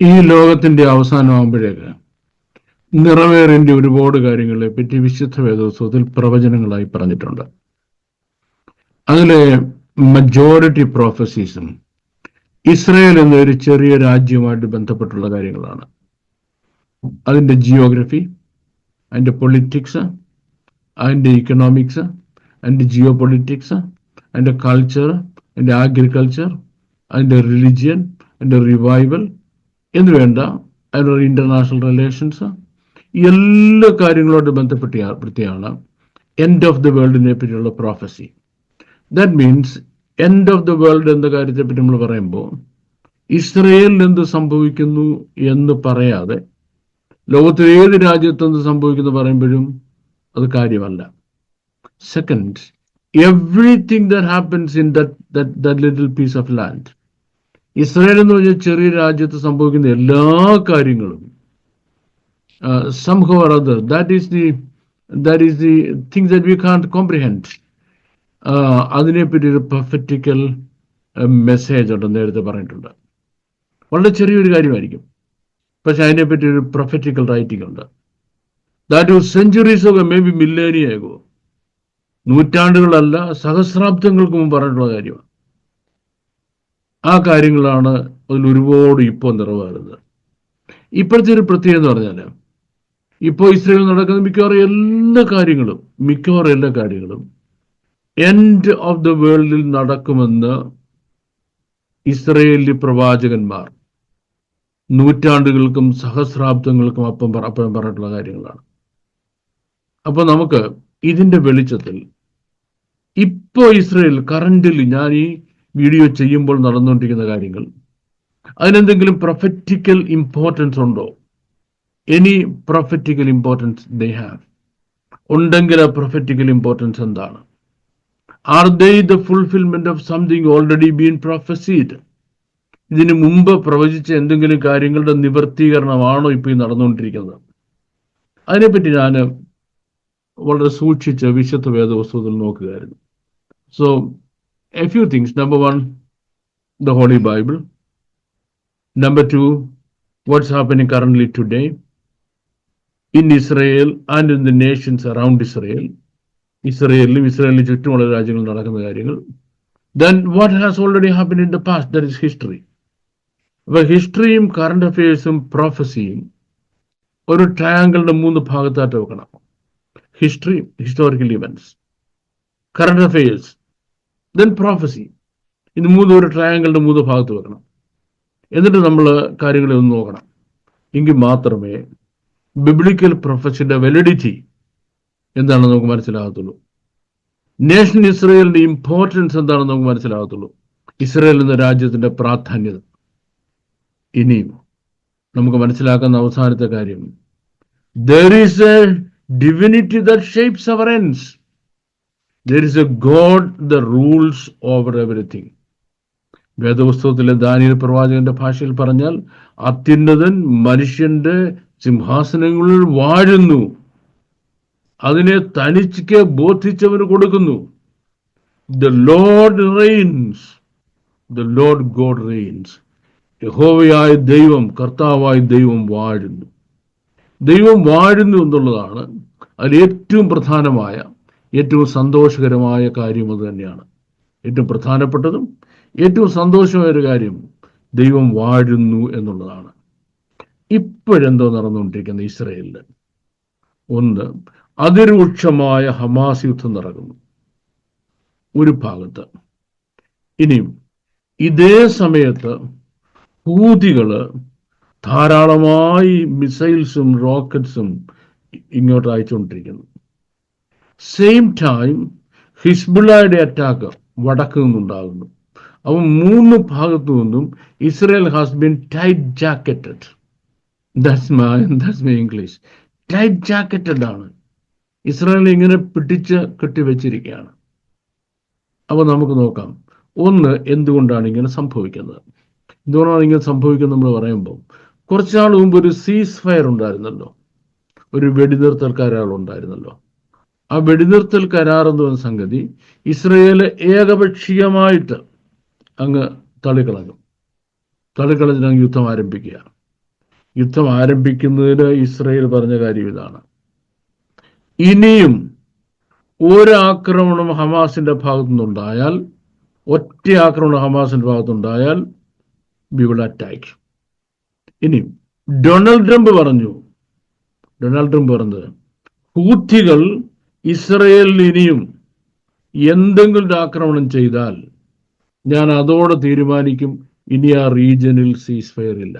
ഈ ലോകത്തിന്റെ അവസാനമാകുമ്പോഴേക്ക് നിറവേറേണ്ട ഒരുപാട് കാര്യങ്ങളെ പറ്റി വിശുദ്ധ വേദോത്സവത്തിൽ പ്രവചനങ്ങളായി പറഞ്ഞിട്ടുണ്ട്. അതിലെ മജോറിറ്റി പ്രോഫസീസും ഇസ്രയേൽ എന്നൊരു ചെറിയ രാജ്യവുമായിട്ട് ബന്ധപ്പെട്ടുള്ള കാര്യങ്ങളാണ്. അതിൻ്റെ ജിയോഗ്രഫി, അതിൻ്റെ പൊളിറ്റിക്സ്, അതിൻ്റെ ഇക്കണോമിക്സ്, അതിൻ്റെ ജിയോ പൊളിറ്റിക്സ്, അതിൻ്റെ കൾച്ചർ, അതിൻ്റെ അഗ്രികൾച്ചർ, അതിൻ്റെ റിലിജിയൻ, അതിൻ്റെ റിവൈവൽ എന്ന് വേണ്ട അതിനുള്ള ഇന്റർനാഷണൽ റിലേഷൻസ്, എല്ലാ കാര്യങ്ങളോട് ബന്ധപ്പെടുത്തിയാണ് എൻഡ് ഓഫ് ദി വേൾഡിനെ പറ്റിയുള്ള prophecy. That means end of the world എന്ന കാര്യത്തെപ്പറ്റി നമ്മൾ പറയുമ്പോൾ ഇസ്രയേലിൽ എന്ത് സംഭവിക്കുന്നു എന്ന് പറയാതെ ലോകത്തിലെ ഏത് രാജ്യത്ത് എന്ത് സംഭവിക്കുന്നു പറയുമ്പോഴും അത് കാര്യമല്ല. Second, everything that happens in that little piece of land, Israel എന്ന് പറഞ്ഞാൽ ചെറിയ രാജ്യത്ത് സംഭവിക്കുന്ന എല്ലാ കാര്യങ്ങളും somehow or other, that is the things that we can't comprehend. അതിനെപ്പറ്റി ഒരു പ്രൊഫറ്റിക്കൽ മെസ്സേജ് ഉണ്ട്, നേരത്തെ പറഞ്ഞിട്ടുണ്ട്. വളരെ ചെറിയൊരു കാര്യമായിരിക്കും, പക്ഷെ അതിനെപ്പറ്റി ഒരു പ്രൊഫറ്റിക്കൽ റൈറ്റിംഗ് ഉണ്ട്. That was centuries of maybe millennia ആകോ, നൂറ്റാണ്ടുകളല്ല സഹസ്രാബ്ദങ്ങൾക്ക് മുമ്പ് പറഞ്ഞിട്ടുള്ള കാര്യമാണ്. ആ കാര്യങ്ങളാണ് അതിൽ ഒരുപാട് ഇപ്പോൾ നിറവേറുന്നത്. ഇപ്പോഴത്തെ ഒരു പ്രത്യേകത എന്ന് പറഞ്ഞാൽ ഇപ്പോൾ ഇസ്രയേൽ നടക്കുന്ന മിക്കവാറും എല്ലാ കാര്യങ്ങളും എൻഡ് ഓഫ് ദ വേൾഡിൽ നടക്കുമെന്ന് ഇസ്രയേലി പ്രവാചകന്മാർ നൂറ്റാണ്ടുകൾക്കും സഹസ്രാബ്ദങ്ങൾക്കും അപ്പം പറഞ്ഞിട്ടുള്ള കാര്യങ്ങളാണ്. അപ്പോൾ നമുക്ക് ഇതിൻ്റെ വെളിച്ചത്തിൽ ഇപ്പോൾ ഇസ്രയേൽ കറന്റിൽ ഞാൻ ഈ വീഡിയോ ചെയ്യുമ്പോൾ നടന്നുകൊണ്ടിരിക്കുന്ന കാര്യങ്ങൾ അതിനെന്തെങ്കിലും പ്രൊഫറ്റിക്കൽ ഇമ്പോർട്ടൻസ് ഉണ്ടോ? Any prophetical importance they have? ഉണ്ടെങ്കിൽ ആ പ്രൊഫറ്റിക്കൽ ഇമ്പോർട്ടൻസ് എന്താണ്? Are they the fulfilment of something already been prophesied? ഇതിനു മുമ്പ് പ്രവചിച്ച എന്തെങ്കിലും കാര്യങ്ങളുടെ നിവർത്തീകരണമാണോ ഇപ്പോൾ ഈ നടന്നുകൊണ്ടിരിക്കുന്നത്? അതിനെപ്പറ്റി ഞാൻ വളരെ സൂക്ഷിച്ച് വിശുദ്ധ വേദപുസ്തകത്തിൽ നോക്കുകയായിരുന്നു. So A few things. Number 1, the Holy Bible. Number 2, what's happening currently today in Israel and in the nations around Israel. ഇസ്രയേലിന് ചുറ്റുമുള്ള രാജ്യങ്ങളിൽ നടക്കുന്ന കാര്യങ്ങൾ. Then what has already happened in the past, that is history. അപ്പോൾ ഹിസ്റ്ററിയും current അഫയേഴ്സും പ്രൊഫസിയും ഒരു ട്രയാങ്കിളിന്റെ 3 ഭാഗത്തായിട്ട് വെക്കണം. History, historical events, current affairs, then prophecy. ഇത് 3 ഒരു ട്രയാങ്കിളിന്റെ 3 ഭാഗത്ത് വെക്കണം. എന്നിട്ട് നമ്മൾ കാര്യങ്ങളെ ഒന്ന് നോക്കണം. എങ്കിൽ മാത്രമേ ബിബ്ലിക്കൽ പ്രൊഫസിന്റെ വെലിഡിറ്റി എന്താണെന്ന് നമുക്ക് മനസ്സിലാകത്തുള്ളൂ. നേഷൻ ഇസ്രയേലിന്റെ ഇമ്പോർട്ടൻസ് എന്താണെന്ന് നമുക്ക് മനസ്സിലാകത്തുള്ളൂ. ഇസ്രയേൽ എന്ന രാജ്യത്തിന്റെ പ്രാധാന്യത. ഇനിയും നമുക്ക് മനസ്സിലാക്കുന്ന അവസാനത്തെ കാര്യം, there is a divinity that shapes our ends. There is a God that rules over everything. വേദപുസ്തകത്തിലെ ദാനിയേൽ പ്രവാചകന്റെ ഭാഷയിൽ പറഞ്ഞാൽ, അത്യുന്നതൻ മനുഷ്യന്റെ സിംഹാസനങ്ങളിൽ വാഴുന്നു, അതിനെ തനിക്ക് ബോധിച്ചവന് കൊടുക്കുന്നു. The Lord reigns, the Lord God reigns. യഹോവയായ ദൈവം, കർത്താവായ ദൈവം വാഴുന്നു. ദൈവം വാഴുന്നു എന്നുള്ളതാണ് അതിൽ ഏറ്റവും പ്രധാനമായ, ഏറ്റവും സന്തോഷകരമായ കാര്യം. അത് തന്നെയാണ് ഏറ്റവും പ്രധാനപ്പെട്ടതും ഏറ്റവും സന്തോഷമായ ഒരു കാര്യം. ദൈവം വാഴുന്നു എന്നുള്ളതാണ്. ഇപ്പോഴെന്തോ നടന്നുകൊണ്ടിരിക്കുന്ന ഇസ്രയേലിൽ, ഒന്ന്, അതിരൂക്ഷമായ ഹമാസ് യുദ്ധം നടക്കുന്നു ഒരു ഭാഗത്ത്. ഇനിയും ഇതേ സമയത്ത് ഹൂതികള് ധാരാളമായി മിസൈൽസും റോക്കറ്റ്സും ഇങ്ങോട്ട് അയച്ചുകൊണ്ടിരിക്കുന്നു. സെയിം ടൈം ഹിസ്ബുള്ളയുടെ അറ്റാക്ക് വടക്ക് നിന്നുണ്ടാകുന്നു. അപ്പോൾ 3 ഭാഗത്തു നിന്നും Israel has been tight jacketed. That's my English. Tight jacketed ആണ്. ഇസ്രായേൽ ഇങ്ങനെ പിടിച്ച് കെട്ടിവെച്ചിരിക്കുകയാണ്. അപ്പോൾ നമുക്ക് നോക്കാം, ഒന്ന്, എന്തുകൊണ്ടാണ് ഇങ്ങനെ സംഭവിക്കുന്നത്? എന്തുകൊണ്ടാണ് ഇങ്ങനെ സംഭവിക്കുന്നത് നമ്മൾ പറയുമ്പോൾ, കുറച്ചാൾ മുമ്പ് ഒരു സീസ് ഫയർ ഉണ്ടായിരുന്നല്ലോ, ഒരു വെടിനിർത്തൽ കരാർ ഉണ്ടായിരുന്നല്ലോ. ആ വെടിനിർത്തൽ കരാർ എന്ന് പറയുന്ന സംഗതി ഇസ്രയേൽ ഏകപക്ഷീയമായിട്ട് അങ്ങ് തള്ളിക്കളഞ്ഞിട്ട് അങ്ങ് യുദ്ധം ആരംഭിക്കുക. യുദ്ധം ആരംഭിക്കുന്നതിന് ഇസ്രായേൽ പറഞ്ഞ കാര്യം ഇതാണ്: ഇനിയും ഒരാക്രമണം ഹമാസിന്റെ ഭാഗത്തുനിന്നുണ്ടായാൽ, ഒറ്റ ആക്രമണം ഹമാസിന്റെ ഭാഗത്തുനിന്നുണ്ടായാൽ വി വിൽ അറ്റാക്ക്. ഇനി ഡൊണാൾഡ് ട്രംപ് പറഞ്ഞത് ഹൂത്തികൾ ഇസ്രയേലിൽ ഇനിയും എന്തെങ്കിലും ആക്രമണം ചെയ്താൽ ഞാൻ അതോടെ തീരുമാനിക്കും, ഇനി ആ റീജിയനിൽ സീസ് ഫയർ ഇല്ല.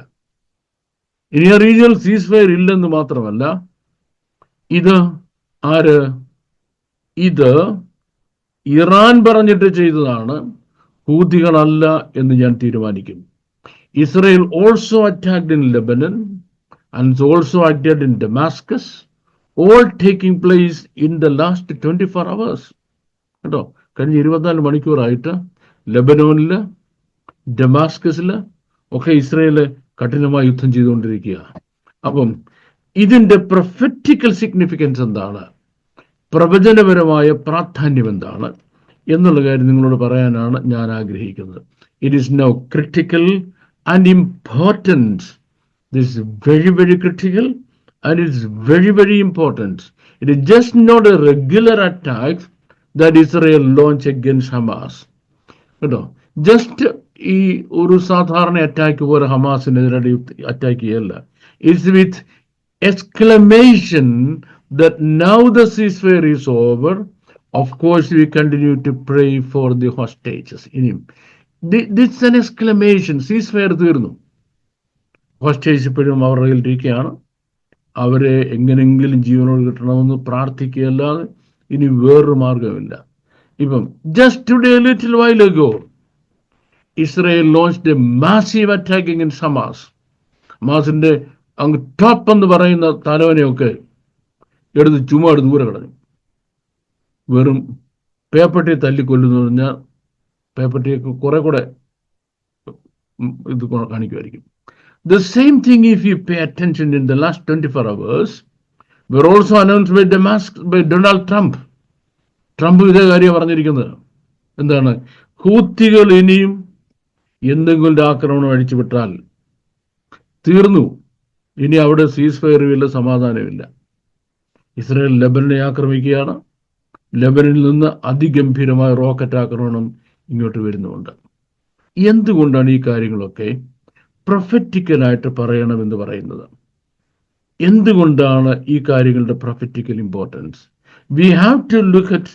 ഇനി ആ റീജിയനിൽ സീസ് ഫയർ ഇല്ലെന്ന് മാത്രമല്ല, ഇത് ഇറാൻ പറഞ്ഞിട്ട് ചെയ്തതാണ്, ഹൂതികളല്ല എന്ന് ഞാൻ തീരുമാനിക്കും. Israel also attacked in Lebanon and also attacked in Damascus, all taking place in the last 24 hours. കേട്ടോ, കഴിഞ്ഞ 24 മണിക്കൂറായിട്ട് ലെബനോനിൽ, ഡമാസ്കസിൽ ഒക്കെ ഇസ്രയേല് കഠിനമായി യുദ്ധം ചെയ്തുകൊണ്ടിരിക്കുക. അപ്പം ഇതിന്റെ പ്രൊഫറ്റിക്കൽ സിഗ്നിഫിക്കൻസ് എന്താണ്, പ്രവചനപരമായ പ്രാധാന്യം എന്താണ് എന്നുള്ള കാര്യം നിങ്ങളോട് പറയാനാണ് ഞാൻ ആഗ്രഹിക്കുന്നത്. It is now critical and important. This is very very critical and it's very very important. It is just not a regular attack that Israel launch against Hamas. കേട്ടോ, ജസ്റ്റ് ഈ ഒരു സാധാരണ അറ്റാക്ക് പോലെ ഹമാസിനെതിരെ അറ്റാക്ക് ചെയ്യല്ല. It's with exclamation that now the ceasefire is over. Of course, we continue to pray for the hostages. This is an exclamation. Ceasefire തീർന്നു, hostage ഇപ്പോഴും അവരുടെ കയ്യിലിരിക്കുകയാണ്. അവരെ എങ്ങനെയെങ്കിലും ജീവനോട് കിട്ടണമെന്ന് പ്രാർത്ഥിക്കുകയല്ലാതെ ഇനി വേറൊരു മാർഗമില്ല. ഇപ്പം just today, a little while ago, Israel launched a massive attack against Hamas. ഹമാസിന്റെ അങ്ങ് ടോപ്പ് എന്ന് പറയുന്ന തലവനെയൊക്കെ എടുത്ത് ചുമ്മാ ദൂരെ കളഞ്ഞു. വെറും പേപ്പട്ടിയെ തല്ലിക്കൊല്ലുന്നു പറഞ്ഞാൽ പേപ്പട്ടിയൊക്കെ കുറെ കൂടെ ഇത് കാണിക്കുമായിരിക്കും. The same thing, if you pay attention, in the last 24 hours were also announced by Donald Trump. Trump ഇതേ കാര്യം പറഞ്ഞിരിക്കുന്നത്. എന്താണ്? ഹൂത്തികൾ ഇനിയും എന്തെങ്കിലും ആക്രമണം അഴിച്ചുവിട്ടാൽ തീർന്നു, ഇനി അവിടെ സീസ് ഫയറുമില്ല, സമാധാനമില്ല. ഇസ്രായേൽ ലെബനനെ ആക്രമിക്കുകയാണ്. ലെബനിൽ നിന്ന് അതിഗംഭീരമായ റോക്കറ്റ് ആക്രമണം ഇങ്ങോട്ട് വരുന്നുണ്ട്. എന്തുകൊണ്ടാണ് ഈ കാര്യങ്ങളൊക്കെ പ്രൊഫറ്റിക്കലായിട്ട് പറയണമെന്ന് പറയുന്നത്? എന്തുകൊണ്ടാണ് ഈ കാര്യങ്ങളുടെ prophetical importance? We have to look at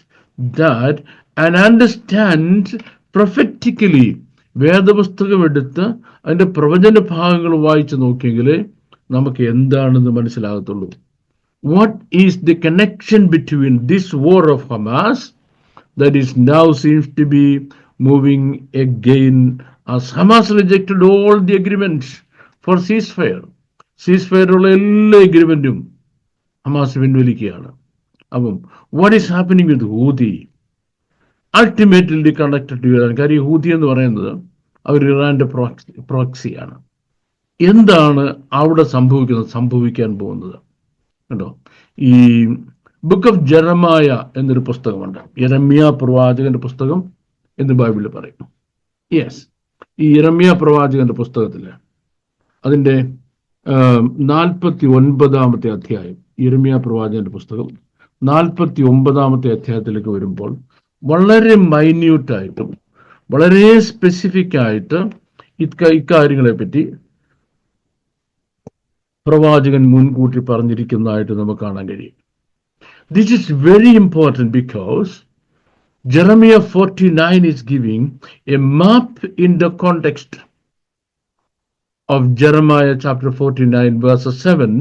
that and understand prophetically. വേദപുസ്തകം എടുത്ത് അതിൻ്റെ പ്രവചന ഭാഗങ്ങൾ വായിച്ചു നോക്കിയെങ്കിലേ നമുക്ക് എന്താണെന്ന് മനസ്സിലാകത്തുള്ളൂ. What is the connection between this war of Hamas that is now seems to be moving again, as Hamas rejected all the agreements for ceasefire. Ceasefire-ഉള്ള എല്ലാ എഗ്രിമെന്റും ഹമാസ് പിൻവലിക്കുകയാണ്. അപ്പം what is happening with Houthi? Ultimately connected to Iran. കാര്യം Houthi എന്ന് പറയുന്നത് അവർ ഇറാന്റെ പ്രോക്സിയാണ്. എന്താണ് അവിടെ സംഭവിക്കാൻ പോകുന്നത്? കേട്ടോ, ഈ ബുക്ക് ഓഫ് ജെറമായ എന്നൊരു പുസ്തകമുണ്ട്. യെരമ്യാ പ്രവാചകന്റെ പുസ്തകം എന്ന് ബൈബിളിൽ പറയും. യെസ്, ഈ യെരമ്യാ പ്രവാചകന്റെ പുസ്തകത്തിൽ അതിൻ്റെ 49 അധ്യായം, യെരമ്യാ പ്രവാചകന്റെ പുസ്തകം 49 അധ്യായത്തിലേക്ക് വരുമ്പോൾ വളരെ മൈന്യൂട്ടായിട്ടും വളരെ സ്പെസിഫിക് ആയിട്ട് ഇക്കാര്യങ്ങളെ പറ്റി പ്രവാചകൻ മുൻകൂട്ടി പറഞ്ഞിരിക്കുന്നതായിട്ട് നമുക്ക് കാണാൻ കഴിയും. This is very important because Jeremiah 49 is giving a map in the context of Jeremiah chapter 49 verse 7.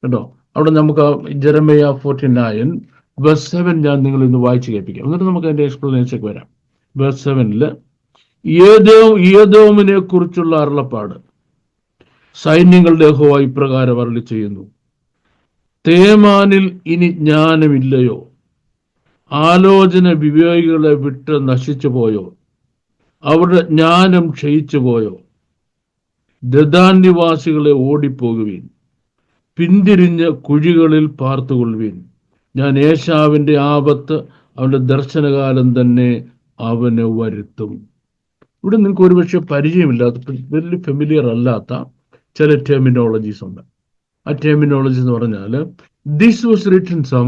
കേട്ടോ, അവിടെ നമുക്ക് Jeremiah 49 verse 7 ഞാൻ നിങ്ങൾ ഇന്ന് വായിച്ച് കേൾപ്പിക്കാം. എന്നിട്ട് നമുക്ക് അതിന്റെ എക്സ്പ്ലനേഷനിലേക്ക് വരാം. verse 7 ഏദോമിനെ കുറിച്ചുള്ള അരുളപ്പാട്. സൈന്യങ്ങളുടെ യഹോവ ഇപ്രകാരം അരുളി ചെയ്യുന്നു: തേമാനിൽ ഇനി ജ്ഞാനമില്ലയോ? ആലോചന വിവേകികളെ വിട്ട് നശിച്ചു പോയോ? അവരുടെ ജ്ഞാനം ക്ഷയിച്ചു പോയോ? ദദാൻ നിവാസികളെ ഓടിപ്പോകുവീൻ, പിന്തിരിഞ്ഞ് കുഴികളിൽ പാർത്തുകൊള്ളുവീൻ. ഞാൻ ഏശാവിന്റെ ആപത്ത് അവന്റെ ദർശനകാലം തന്നെ അവന് വരുത്തും. ഇവിടെ നിങ്ങൾക്ക് ഒരുപക്ഷെ പരിചയമില്ലാത്ത, വലിയ ഫെമിലിയർ അല്ലാത്ത ചില ടെർമിനോളജീസ് ഉണ്ട്. ആ ടെർമിനോളജി എന്ന് പറഞ്ഞാൽ this was written some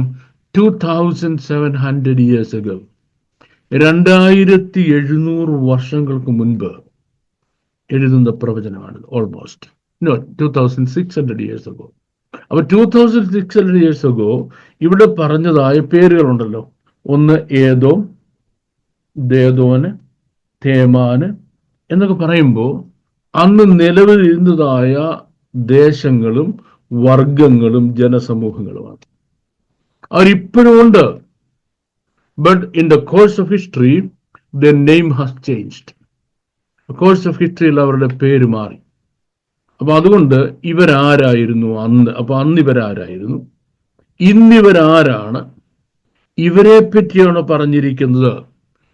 2700 years ago. 2700 വർഷങ്ങൾക്ക് മുൻപ് എഴുതുന്ന പ്രവചനമാണിത്. Almost 2600 years ago. അപ്പൊ 2600 years ago ഇവിടെ പറഞ്ഞതായ പേരുകളുണ്ടല്ലോ. ഒന്ന് ഏദോം, ദേദോന്, തേമാന് എന്നൊക്കെ പറയുമ്പോൾ അന്ന് നിലവിലിരുന്നതായ ദേശങ്ങളും വർഗങ്ങളും ജനസമൂഹങ്ങളുമാണ്. അവരിപ്പോഴും ഉണ്ട്. But in the course of history the name has changed. Course of ഹിസ്റ്ററിയിൽ അവരുടെ പേര് മാറി. അപ്പൊ അതുകൊണ്ട് ഇവരാരായിരുന്നു അന്ന്? അപ്പൊ അന്ന് ഇവരാരായിരുന്നു? ഇന്നിവരാരാണ്? ഇവരെ പറ്റിയാണ് പറഞ്ഞിരിക്കുന്നത്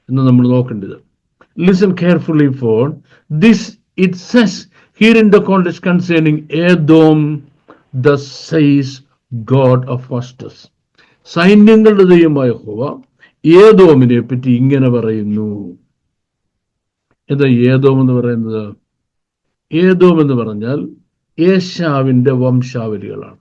എന്ന് നമ്മൾ നോക്കേണ്ടത്. Listen carefully for this. It says here in the context concerning Edom, thus says God of hosts. സൈന്യങ്ങളുടെ ദൈവമായ യഹോവ ഏദോമിനെ പറ്റി ഇങ്ങനെ പറയുന്നു. എന്താ ഏദോം എന്ന് പറയുന്നത്? ഏദോം എന്ന് പറഞ്ഞാൽ ഏശാവിന്റെ വംശാവലികളാണ്.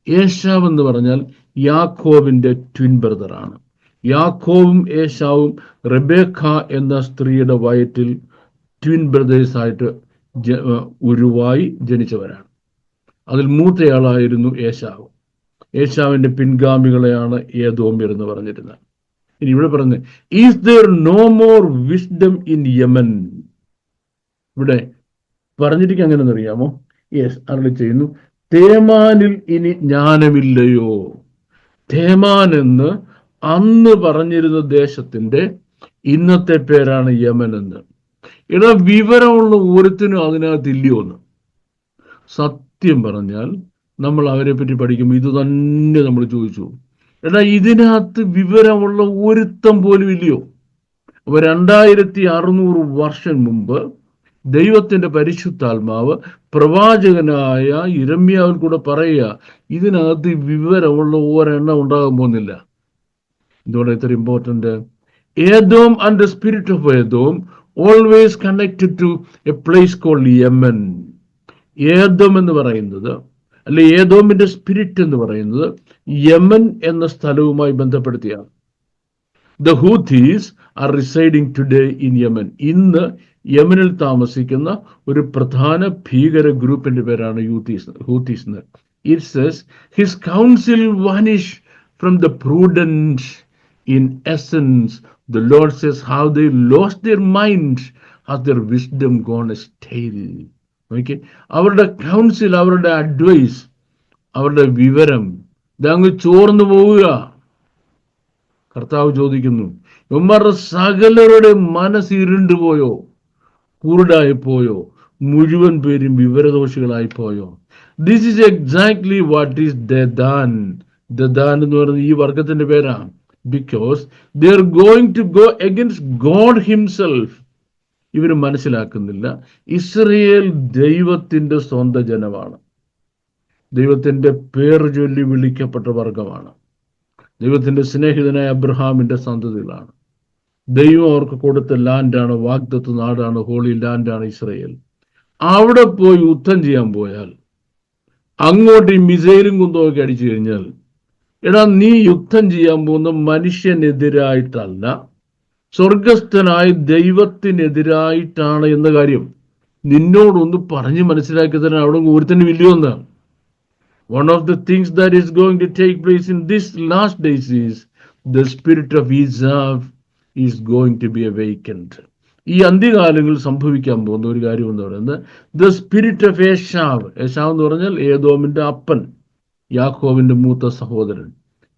ഏശാവ് എന്ന് പറഞ്ഞാൽ യാക്കോബിന്റെ ട്വിൻ ബ്രദറാണ്. യാക്കോബും ഏശാവും റെബേക്ക എന്ന സ്ത്രീയുടെ വയറ്റിൽ ട്വിൻ ബ്രദേഴ്സായിട്ട് ഉരുവായി ജനിച്ചവരാണ്. അതിൽ മൂത്തയാളായിരുന്നു ഏശാവ്. ഏശാവിന്റെ പിൻഗാമികളെയാണ് ഏദോമ്യർ എന്ന് പറഞ്ഞിരുന്നത്. ഇനി ഇവിടെ പറഞ്ഞത് is there no more wisdom in Yemen. ഇവിടെ പറഞ്ഞിരിക്കുക അങ്ങനെയെന്ന് അറിയാമോ? യെസ്, അരുളി ചെയ്യുന്നു, തേമാനിൽ ഇനി ജ്ഞാനമില്ലയോ? തേമാൻ എന്ന് അന്ന് പറഞ്ഞിരുന്ന ദേശത്തിന്റെ ഇന്നത്തെ പേരാണ് യമൻ എന്ന്. ഇവിടെ വിവരമുള്ള ഒരുത്തിനും അതിനകത്ത് ഇല്ലയോ എന്ന്. സത്യം പറഞ്ഞാൽ നമ്മൾ അവരെ പറ്റി പഠിക്കുമ്പോൾ ഇത് തന്നെ നമ്മൾ ചോദിച്ചു, എടാ ഇതിനകത്ത് വിവരമുള്ള ഒരുത്തം പോലും ഇല്ലയോ? അപ്പൊ 2600 വർഷം മുമ്പ് ദൈവത്തിന്റെ പരിശുദ്ധാത്മാവ് പ്രവാചകനായ യിരെമ്യാവിൽ കൂടെ പറയുക, ഇതിനകത്ത് വിവരമുള്ള ഒരെണ്ണം ഉണ്ടാകാൻ പോകുന്നില്ല. എന്തുകൊണ്ട് ഇത്ര important? Edom and the spirit of Edom always connected to a place called Yemen. Edom എന്ന് പറയുന്നത്, അല്ലെ ഏദോമിന്റെ സ്പിരിറ്റ് എന്ന് പറയുന്നത് യമൻ എന്ന സ്ഥലവുമായി ബന്ധപ്പെടുത്തിയാണ്. The Houthis are residing today in Yemen. ഇന്ന് യമനിൽ താമസിക്കുന്ന ഒരു പ്രധാന ഭീകര ഗ്രൂപ്പിന്റെ പേരാണ് Houthis. It says his council vanish from the prudence. In essence, the Lord says how they lost their mind, has their wisdom gone stale. Okay? അവരുടെ council, അവരുടെ അഡ്വൈസ്, അവരുടെ വിവരം ഇതങ്ങ് ചോർന്നു പോവുക. കർത്താവ് ചോദിക്കുന്നു, ഇവന്മാരുടെ സകലരുടെ മനസ്സ് ഇരുണ്ടു പോയോ? കുരുടായി പോയോ? മുഴുവൻ പേരും വിവരദോഷികളായി പോയോ? This is exactly what is Dedan. Dedan എന്ന് പറയുന്നത് ഈ വർഗത്തിന്റെ പേരാണ്. Because they are going to go against God himself. ഇവര് മനസ്സിലാക്കുന്നില്ല ഇസ്രയേൽ ദൈവത്തിന്റെ സ്വന്തം ജനമാണ്. ദൈവത്തിന്റെ പേർ ചൊല്ലി വിളിക്കപ്പെട്ട വർഗമാണ്. ദൈവത്തിന്റെ സ്നേഹിതനായ അബ്രഹാമിന്റെ സന്തതികളാണ്. ദൈവം അവർക്ക് കൊടുത്ത ലാൻഡാണ്, വാഗ്ദത്ത നാടാണ്, ഹോളി ലാൻഡാണ് ഇസ്രയേൽ. അവിടെ പോയി യുദ്ധം ചെയ്യാൻ പോയാൽ, അങ്ങോട്ട് ഈ മിസൈലും കുന്തമൊക്കെ അടിച്ചു കഴിഞ്ഞാൽ, എടാ നീ യുദ്ധം ചെയ്യാൻ പോകുന്ന മനുഷ്യനെതിരായിട്ടല്ല, സ്വർഗസ്ഥനായ ദൈവത്തിനെതിരായിട്ടാണ് എന്ന കാര്യം നിന്നോടൊന്ന് പറഞ്ഞ് മനസ്സിലാക്കി തരാൻ അവിടെ ഒരുത്തന്നെ ഇല്ലയോന്ന്. One of the things that is going to take place in this last days is the spirit of Esau is going to be awakened. ഈ അന്ത്യകാലങ്ങളിൽ സംഭവിക്കാൻ പോകുന്ന ഒരു കാര്യം എന്ന് പറയുന്നത് the spirit of ഏശാവ്. ഏശാവ് എന്ന് പറഞ്ഞാൽ ഏദോമിന്റെ അപ്പൻ, യാക്കോബിന്റെ മൂത്ത സഹോദരൻ.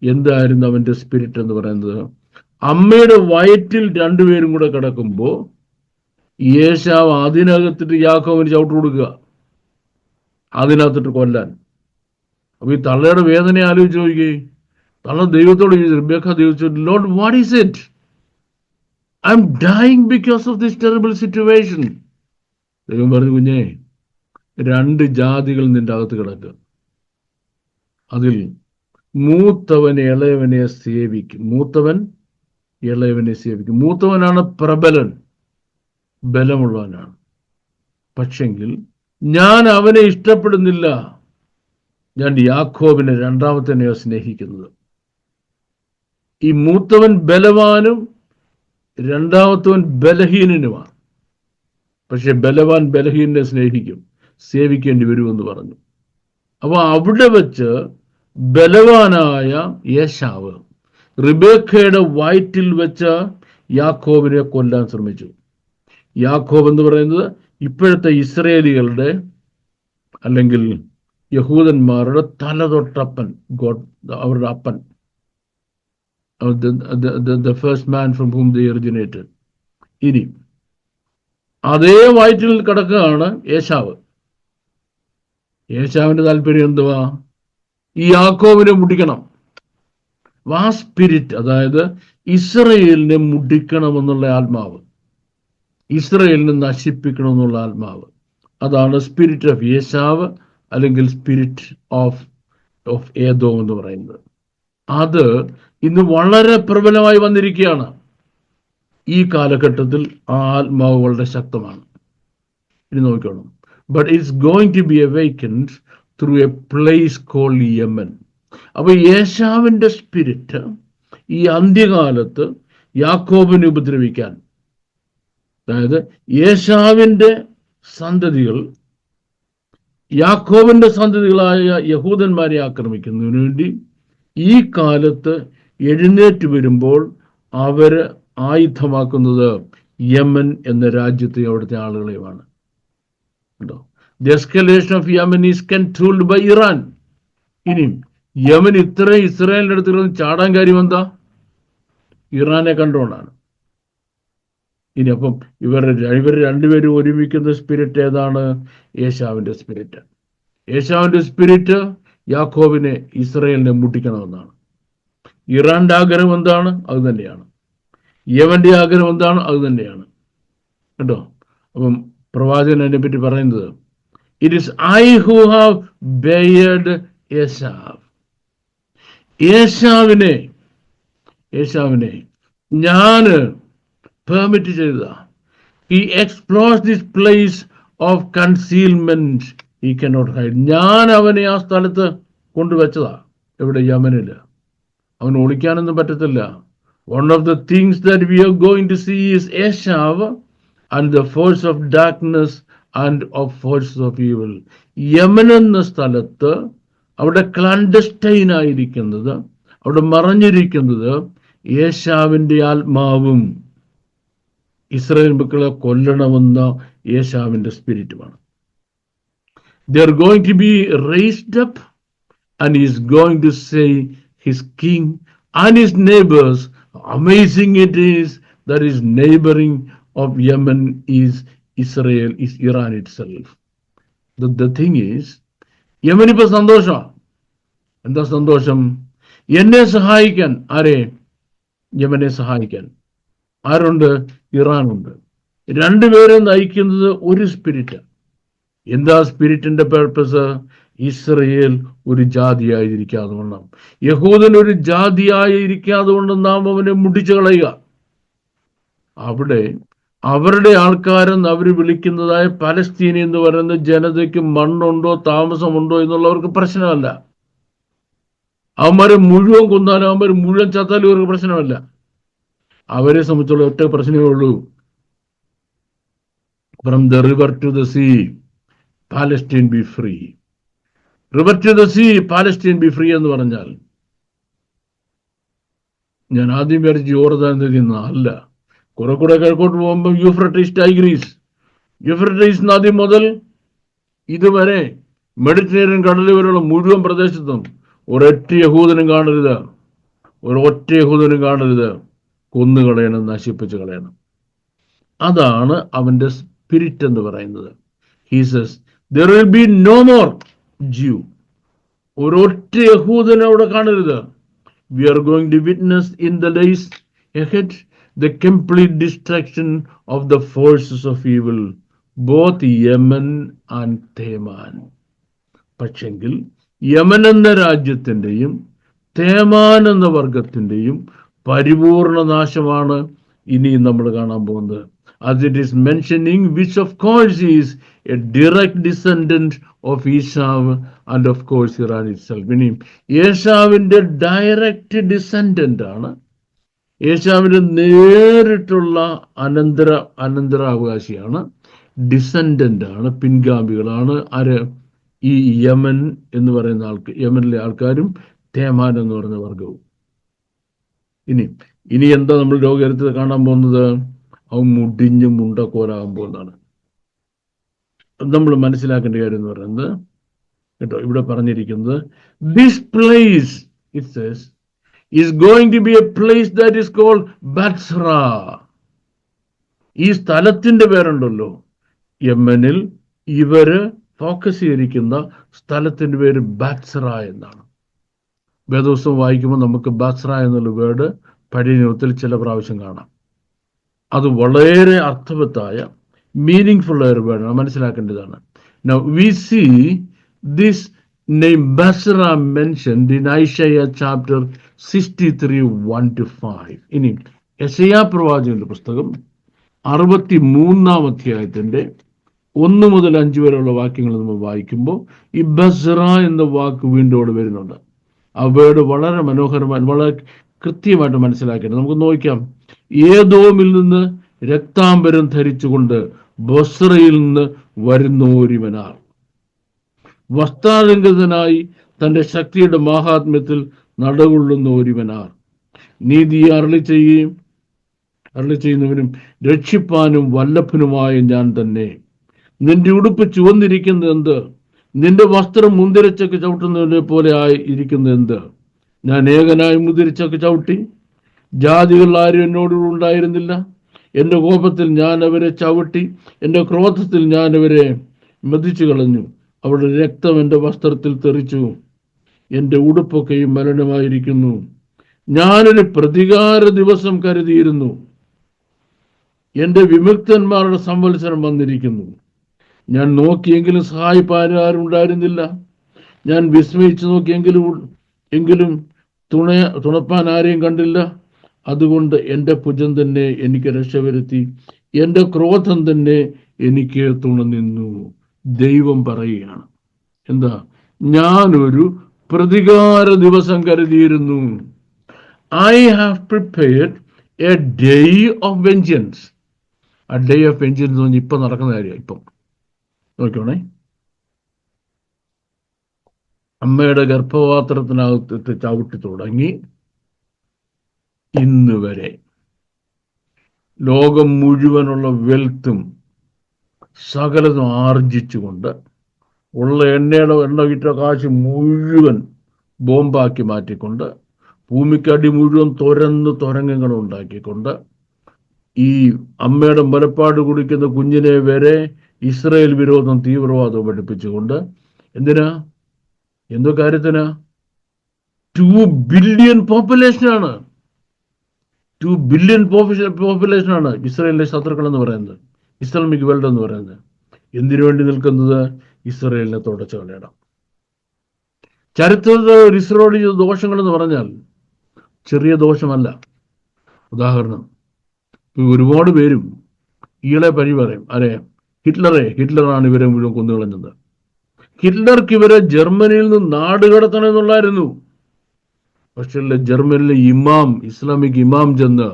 എന്തായിരുന്നു അവന്റെ സ്പിരിറ്റ് എന്ന് പറയുന്നത്? അമ്മയുടെ വയറ്റിൽ രണ്ടുപേരും കൂടെ കിടക്കുമ്പോ ഏശാവ് അതിനകത്തിട്ട് യാക്കോബിന് ചവിട്ട് കൊടുക്കുക, അതിനകത്തിട്ട് കൊല്ലാൻ. അപ്പൊ ഈ തള്ളയുടെ വേദന ആലോചിച്ച് നോക്കിയേ. തള്ള ദൈവത്തോട് റിബേക്ക ചോദിച്ചു, Lord what is it? I am dying because of this terrible situation. ദൈവം പറഞ്ഞു, കുഞ്ഞേ, 2 ജാതികൾ നിന്റെ അകത്ത് കിടക്കുക. അതിൽ മൂത്തവൻ ഇളയവനെ സേവിക്കും. മൂത്തവൻ ഇളയവനെ സേവിക്കും. മൂത്തവനാണ് പ്രബലൻ, ബലമുള്ളവനാണ്. പക്ഷെങ്കിൽ ഞാൻ അവനെ ഇഷ്ടപ്പെടുന്നില്ല, ഞാൻ യാക്കോബിനെ രണ്ടാമത്തനെയോ സ്നേഹിക്കുന്നത്. ഈ മൂത്തവൻ ബലവാനും രണ്ടാമത്തവൻ ബലഹീനനുമാണ്. പക്ഷെ ബലവാൻ ബലഹീനനെ സ്നേഹിക്കും, സേവിക്കേണ്ടി വരുമെന്ന് പറഞ്ഞു. അപ്പൊ അവിടെ വെച്ച് ബലവാനായ യേശാവ് റിബേക്കയുടെ വയറ്റിൽ വെച്ച് യാക്കോബിനെ കൊല്ലാൻ ശ്രമിച്ചു. യാക്കോബ് എന്ന് പറയുന്നത് ഇപ്പോഴത്തെ ഇസ്രയേലികളുടെ അല്ലെങ്കിൽ യഹൂദന്മാരുടെ തലതൊട്ടപ്പൻ, ഗോഡ്, അവരുടെ അപ്പൻ, the first man from whom they originated. ഇനി അതേ വയറ്റിൽ കിടക്കുകയാണ് യേശാവ്. യേശാവിന്റെ താല്പര്യം എന്തുവാ? ഈ യാക്കോബിനെ മുടിക്കണം. ആ സ്പിരിറ്റ്, അതായത് ഇസ്രയേലിനെ മുടിക്കണമെന്നുള്ള ആത്മാവ്, ഇസ്രയേലിനെ നശിപ്പിക്കണമെന്നുള്ള ആത്മാവ്, അതാണ് സ്പിരിറ്റ് ഓഫ് യേശാവ് അല്ലെങ്കിൽ സ്പിരിറ്റ് ഓഫ് ഏദോം എന്ന് പറയുന്നത്. അത് ഇന്ന് വളരെ പ്രബലമായി വന്നിരിക്കുകയാണ്. ഈ കാലഘട്ടത്തിൽ ആ ആത്മാവ് വളരെ ശക്തമാണ്. ഇനി നോക്കണം. But it's going to be awakened through a place called Yemen. അപ്പൊ യേശാവിന്റെ സ്പിരിറ്റ് ഈ അന്ത്യകാലത്ത് യാക്കോബിനെ ഉപദ്രവിക്കാൻ, അതായത് യേശാവിന്റെ സന്തതികൾ യാക്കോബിന്റെ സന്തതികളായ യഹൂദന്മാരെ ആക്രമിക്കുന്നതിന് വേണ്ടി ഈ കാലത്ത് എഴുന്നേറ്റ് വരുമ്പോൾ അവര് ആയുധമാക്കുന്നത് യമൻ എന്ന രാജ്യത്തെ അവിടുത്തെ ആളുകളെയുമാണ്. കേട്ടോ, the escalation of Yemen is controlled by Iran. ഇനിയും യമൻ ഇത്രയും ഇസ്രായേലിന്റെ അടുത്ത് ചാടാൻ കാര്യം എന്താ? ഇറാനെ കണ്ടുകൊണ്ടാണ്. ഇനി അപ്പം ഇവർ രണ്ടുപേരും ഒരുമിക്കുന്ന സ്പിരിറ്റ് ഏതാണ്? യേശാവിന്റെ സ്പിരിറ്റ്. യേശാവിന്റെ സ്പിരിറ്റ് യാക്കോബിനെ, ഇസ്രായേലിനെ മുട്ടിക്കണമെന്നാണ്. ഇറാന്റെ ആഗ്രഹം എന്താണ്? അത് തന്നെയാണ്. യമന്റെ ആഗ്രഹം എന്താണ്? അത് തന്നെയാണ്. കേട്ടോ, അപ്പം പ്രവാചകൻ അതിനെ പറ്റി പറയുന്നത്, it is I who have bared യേശാവ്. യേശാവിനെ ഞാന് പെർമിറ്റ് ചെയ്ത. He explores this place of concealment, he cannot hide. ഞാൻ അവനെ ആ സ്ഥലത്ത് കൊണ്ടുവച്ചതാ. എവിടെ? യമനില്. അവന് ഒളിക്കാനൊന്നും പറ്റത്തില്ല. One of the things that we are going to see is Esau and the force of darkness and of forces of evil. Yemen എന്ന സ്ഥലത്ത് അവിടെ ക്ലാൻഡസ്റ്റൈൻ ആയിരിക്കുന്നത്, അവിടെ മറഞ്ഞിരിക്കുന്നത് യേശാവിന്റെ ആത്മാവും ഇസ്രായേൽ മക്കളെ കൊല്ലണമെന്ന യേശാവിന്റെ സ്പിരിറ്റുമാണ്. They are going to be raised up and he is going to say his king and his neighbors. Amazing it is that his neighboring of Yemen is Israel, is Iran itself. The thing is, Yemen ഇപ്പൊ സന്തോഷം. എന്താ സന്തോഷം? എന്നെ സഹായിക്കാൻ. ആരെ? യമനെ സഹായിക്കാൻ ആരുണ്ട്? ഇറാനുണ്ട്. രണ്ടുപേരെ നയിക്കുന്നത് ഒരു സ്പിരിറ്റ്. എന്താ സ്പിരിറ്റിന്റെ പർപ്പസ്? ഇസ്രയേൽ ഒരു ജാതിയായിരിക്കാതെ വണ്ണം, യഹൂദൻ ഒരു ജാതിയായിരിക്കാതെ വണ്ണം നാം അവനെ മുടിച്ചു കളയുക. അവിടെ അവരുടെ ആൾക്കാരെന്ന് അവർ വിളിക്കുന്നതായ പലസ്തീനി എന്ന് പറയുന്ന ജനതയ്ക്ക് മണ്ണുണ്ടോ താമസമുണ്ടോ എന്നുള്ളവർക്ക് പ്രശ്നമല്ല. അവന്മാരെ മുഴുവൻ കൊന്നാലും അവന്മാർ മുഴുവൻ ചത്താലും ഇവർക്ക് പ്രശ്നമല്ല. അവരെ സംബന്ധിച്ചുള്ള ഒറ്റ പ്രശ്നമേ ഉള്ളൂ, from the river to the sea Palestine be free. River to the sea Palestine be free എന്ന് പറഞ്ഞാൽ, ഞാൻ ആദ്യം വിചാരിച്ച് ജോർദാൻ നദിയെന്ന അല്ല, കുറെ കൂടെ കിഴക്കോട്ട് പോകുമ്പോൾ യൂഫ്രട്ടീസ് ടൈഗ്രീസ്, യൂഫ്രട്ടീസ് നദി മുതൽ ഇതുവരെ മെഡിറ്ററേനിയൻ കടൽ വരെയുള്ള മുഴുവൻ പ്രദേശത്തും ഒരൊറ്റ യഹൂദനും കാണരുത്, കൊന്നുകളയണം, നശിപ്പിച്ച് കളയണം. അതാണ് അവന്റെ സ്പിരിറ്റ് എന്ന് പറയുന്നത്. He says there will be no more Jew. ഒരൊറ്റ യഹൂദനെ അവിടെ കാണരുത്. We are going to witness in the days ahead the complete destruction of the forces of evil, both Yemen and Teman. പക്ഷെങ്കിൽ യമൻ എന്ന രാജ്യത്തിൻ്റെയും തേമാൻ എന്ന വർഗത്തിൻ്റെയും പരിപൂർണ നാശമാണ് ഇനി നമ്മൾ കാണാൻ പോകുന്നത്. as it is mentioning, which of course is a direct descendant of Esau and of course Iran itself. ഇനി ഏശാവിന്റെ direct descendant ആണ്, ഏശാവിന്റെ നേരിട്ടുള്ള അനന്തരാവകാശിയാണ്, ഡിസെൻഡന്റ് ആണ്, പിൻഗാമികളാണ് ആര്? ഈ യമൻ എന്ന് പറയുന്ന യമനിലെ ആൾക്കാരും തേമാൻ എന്ന് പറയുന്ന വർഗവും. ഇനി എന്താ നമ്മൾ ലോകത്തിൽ കാണാൻ പോകുന്നത്? അവൻ മുടിഞ്ഞ് മുണ്ടക്കോലാകാൻ പോകുന്നതാണ്. നമ്മൾ മനസ്സിലാക്കേണ്ട കാര്യം എന്ന് പറയുന്നത് കേട്ടോ, ഇവിടെ പറഞ്ഞിരിക്കുന്നത് this place it says is going to be a place that is called Batsra. ഈ സ്ഥലത്തിന്റെ പേരുണ്ടല്ലോ, യമനിൽ ഇവര് ഫോക്കസ് ചെയ്തിരിക്കുന്ന സ്ഥലത്തിന്റെ പേര് ബാത്സ്ര എന്നാണ്. വേദപുസ്തകം വായിക്കുമ്പോൾ നമുക്ക് ബാത്സ്ര എന്നുള്ള വേർഡ് പഴയ നിയമത്തിൽ ചില പ്രാവശ്യം കാണാം. അത് വളരെ അർത്ഥവത്തായ മീനിങ്ഫുൾ ആയ ഒരു വേർഡാണ്, മനസ്സിലാക്കേണ്ടതാണ്. Now we see this name Batsra mentioned in Isaiah chapter 63, 1-5. ഇനി യെശയ്യാ പ്രവാചകന്റെ പുസ്തകം 63-ാം അധ്യായത്തിന്റെ 1 മുതൽ 5 വരെയുള്ള വാക്യങ്ങൾ നമ്മൾ വായിക്കുമ്പോൾ ഈ ബസ്ര എന്ന വാക്ക് വീണ്ടും അവിടെ വരുന്നുണ്ട്. ആ വേർഡ് വളരെ മനോഹരമായി, വളരെ കൃത്യമായിട്ട് മനസ്സിലാക്കിയിട്ട് നമുക്ക് നോക്കാം. ഏദോമിൽ നിന്ന് രക്താംബരം ധരിച്ചുകൊണ്ട് ബസ്രയിൽ നിന്ന് വരുന്നോരിവനാർ, വസ്ത്രാലങ്കൃതനായി തന്റെ ശക്തിയുടെ മാഹാത്മ്യത്തിൽ നടകൊള്ളുന്ന ഒരുവനാർ, നീതി അരുളി ചെയ്യുന്നവനും രക്ഷിപ്പാനും വല്ലഭനുമായ ഞാൻ തന്നെ. നിന്റെ ഉടുപ്പ് ചുവന്നിരിക്കുന്നത് എന്ത്? നിന്റെ വസ്ത്രം മുന്തിരിച്ചക്ക് ചവിട്ടുന്നതിനെ പോലെ ഇരിക്കുന്നത് എന്ത്? ഞാൻ ഏകനായി മുന്തിരിച്ചക്ക് ചവിട്ടി, ജാതികൾ ആരും എന്നോടുകൂടെ ഉണ്ടായിരുന്നില്ല. എൻ്റെ കോപത്തിൽ ഞാൻ അവരെ ചവിട്ടി, എൻ്റെ ക്രോധത്തിൽ ഞാൻ അവരെ മതിച്ചു കളഞ്ഞു. അവരുടെ രക്തം എൻ്റെ വസ്ത്രത്തിൽ തെറിച്ചു, എൻ്റെ ഉടുപ്പൊക്കെയും മലിനമായിരിക്കുന്നു. ഞാനൊരു പ്രതികാര ദിവസം കരുതിയിരുന്നു, എൻ്റെ വിമുക്തന്മാരുടെ സംവത്സരം വന്നിരിക്കുന്നു. ഞാൻ നോക്കിയെങ്കിലും സഹായിപ്പാൻ ആരും ഉണ്ടായിരുന്നില്ല. ഞാൻ വിസ്മയിച്ചു നോക്കിയെങ്കിലും തുണപ്പാൻ ആരെയും കണ്ടില്ല. അതുകൊണ്ട് എൻ്റെ ഭുജം തന്നെ എനിക്ക് രക്ഷ വരുത്തി, എൻ്റെ ക്രോധം തന്നെ എനിക്ക് തുണനിന്നു. ദൈവം പറയുകയാണ്, എന്താ? ഞാനൊരു പ്രതികാര ദിവസം കരുതിയിരുന്നു. I have prepared a day of vengeance. ആ ഡേ ഓഫ് വെഞ്ചൻസ് എന്ന് ഇപ്പം നടക്കുന്ന കാര്യമാണ്. ഇപ്പം നോക്കണേ, അമ്മയുടെ ഗർഭപാത്രത്തിനകത്ത് ചവിട്ടി തുടങ്ങി ഇന്ന് വരെ ലോകം മുഴുവനുള്ള വെൽത്തും സകലതും ആർജിച്ചുകൊണ്ട് ഉള്ള എണ്ണ വിറ്റ കാശ് മുഴുവൻ ബോംബാക്കി മാറ്റിക്കൊണ്ട് ഭൂമിക്കടി മുഴുവൻ തുരങ്കങ്ങൾ ഉണ്ടാക്കിക്കൊണ്ട് ഈ അമ്മയുടെ മുലപ്പാട് കുടിക്കുന്ന കുഞ്ഞിനെ വരെ ഇസ്രായേൽ വിരോധം തീവ്രവാദം പഠിപ്പിച്ചുകൊണ്ട് എന്തോ കാര്യത്തിനാ? 2 ബില്യൺ പോപ്പുലേഷനാണ്. 2 ബില്യൺ പോപ്പുലേഷനാണ് ഇസ്രായേലിലെ ശത്രുക്കൾ എന്ന് പറയുന്നത്, ഇസ്ലാമിക് വേൾഡ് എന്ന് പറയുന്നത്. എന്തിനു വേണ്ടി നിൽക്കുന്നത്? ഇസ്രായേലിനെ തുടച്ചു കളയണം. ചരിത്രത്തിൽ ഇസ്രായേൽ ചെയ്ത ദോഷങ്ങൾ എന്ന് പറഞ്ഞാൽ ചെറിയ ദോഷമല്ല. ഉദാഹരണം, ഒരുപാട് പേരും ഈളെ പഴി പറയും, ഹിറ്റ്ലറാണ് ഇവരെ മുഴുവൻ കൊന്നുകളഞ്ഞത്. ഹിറ്റ്ലർക്ക് ഇവരെ ജർമ്മനിയിൽ നിന്ന് നാട് കടത്തണം എന്നുള്ളായിരുന്നു. പക്ഷേ ജർമ്മനിലെ ഇസ്ലാമിക് ഇമാം ചെന്ന്,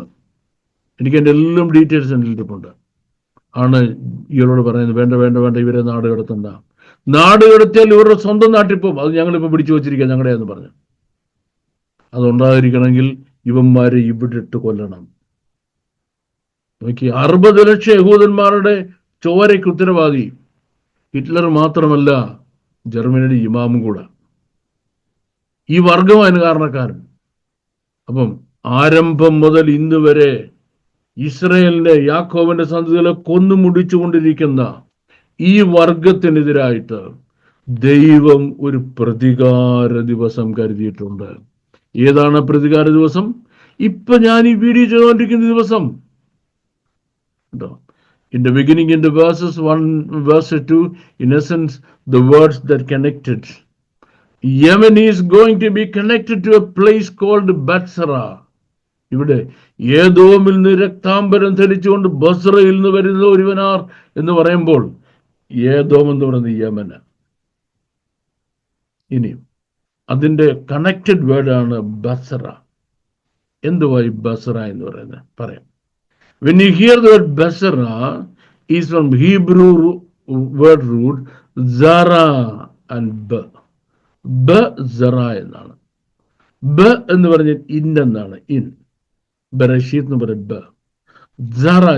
എനിക്ക് എൻ്റെ എല്ലാം ഡീറ്റെയിൽസ് ഇട്ടിട്ടുണ്ട്, ആണ് ഇയാളോട് പറയുന്നത്, വേണ്ട ഇവരെ നാട് കടത്തണ്ട. നാട് കടത്തിയാൽ ഇവരുടെ സ്വന്തം നാട്ടിൽ പോകും, അത് ഞങ്ങളിപ്പോൾ പിടിച്ചു വച്ചിരിക്കുക ഞങ്ങളുടെയെന്ന് പറഞ്ഞു. അതുണ്ടായിരിക്കണമെങ്കിൽ ഇവന്മാരെ ഇവിടെ ഇട്ട് കൊല്ലണം. നോക്കി, 60 ലക്ഷം യഹൂദന്മാരുടെ ചോരയ്ക്ക് ഉത്തരവാദി ഹിറ്റ്ലർ മാത്രമല്ല, ജർമ്മനിയുടെ ഇമാമും കൂടെ. ഈ വർഗമാണ് കാരണക്കാരൻ. അപ്പം ആരംഭം മുതൽ ഇന്ന് വരെ ഇസ്രായേലിന്റെ യാക്കോബിന്റെ സന്തതികളെ കൊന്നുമുടിച്ചുകൊണ്ടിരിക്കുന്ന ഈ വർഗത്തിനെതിരായിട്ട് ദൈവം ഒരു പ്രതികാര ദിവസം കരുതിയിട്ടുണ്ട്. ഏതാണ് പ്രതികാര ദിവസം? ഇപ്പൊ ഞാൻ ഈ വീഡിയോ ചെയ്തുകൊണ്ടിരിക്കുന്ന ദിവസം. In the beginning, in the verses 1, verse 2, in essence, the words that connected. Yemen is going to be connected to a place called Batsra. ഇവിടെ ഏദോമിൽ നിന്ന് രക്താംബരം ധരിച്ചുകൊണ്ട് ബസ്രയിൽ നിന്ന് വരുന്ന ഒരുവനാർ എന്ന് പറയുമ്പോൾ ഏദോം എന്ന് പറയുന്നത് യമന. ഇനിയും അതിന്റെ കണക്റ്റഡ് വേർഡാണ് ബസ്ര. എന്തുവായി ബസ്ര എന്ന് പറയുന്നത് പറയാം. When you hear the word Basra is from Hebrew word root Zara and B. B Zara എന്നാണ്. B എന്ന് പറഞ്ഞാൽ ഇൻ എന്നാണ്. ഇൻ ബറഷീത്ത് എന്ന് പറയുന്നത് B. Zara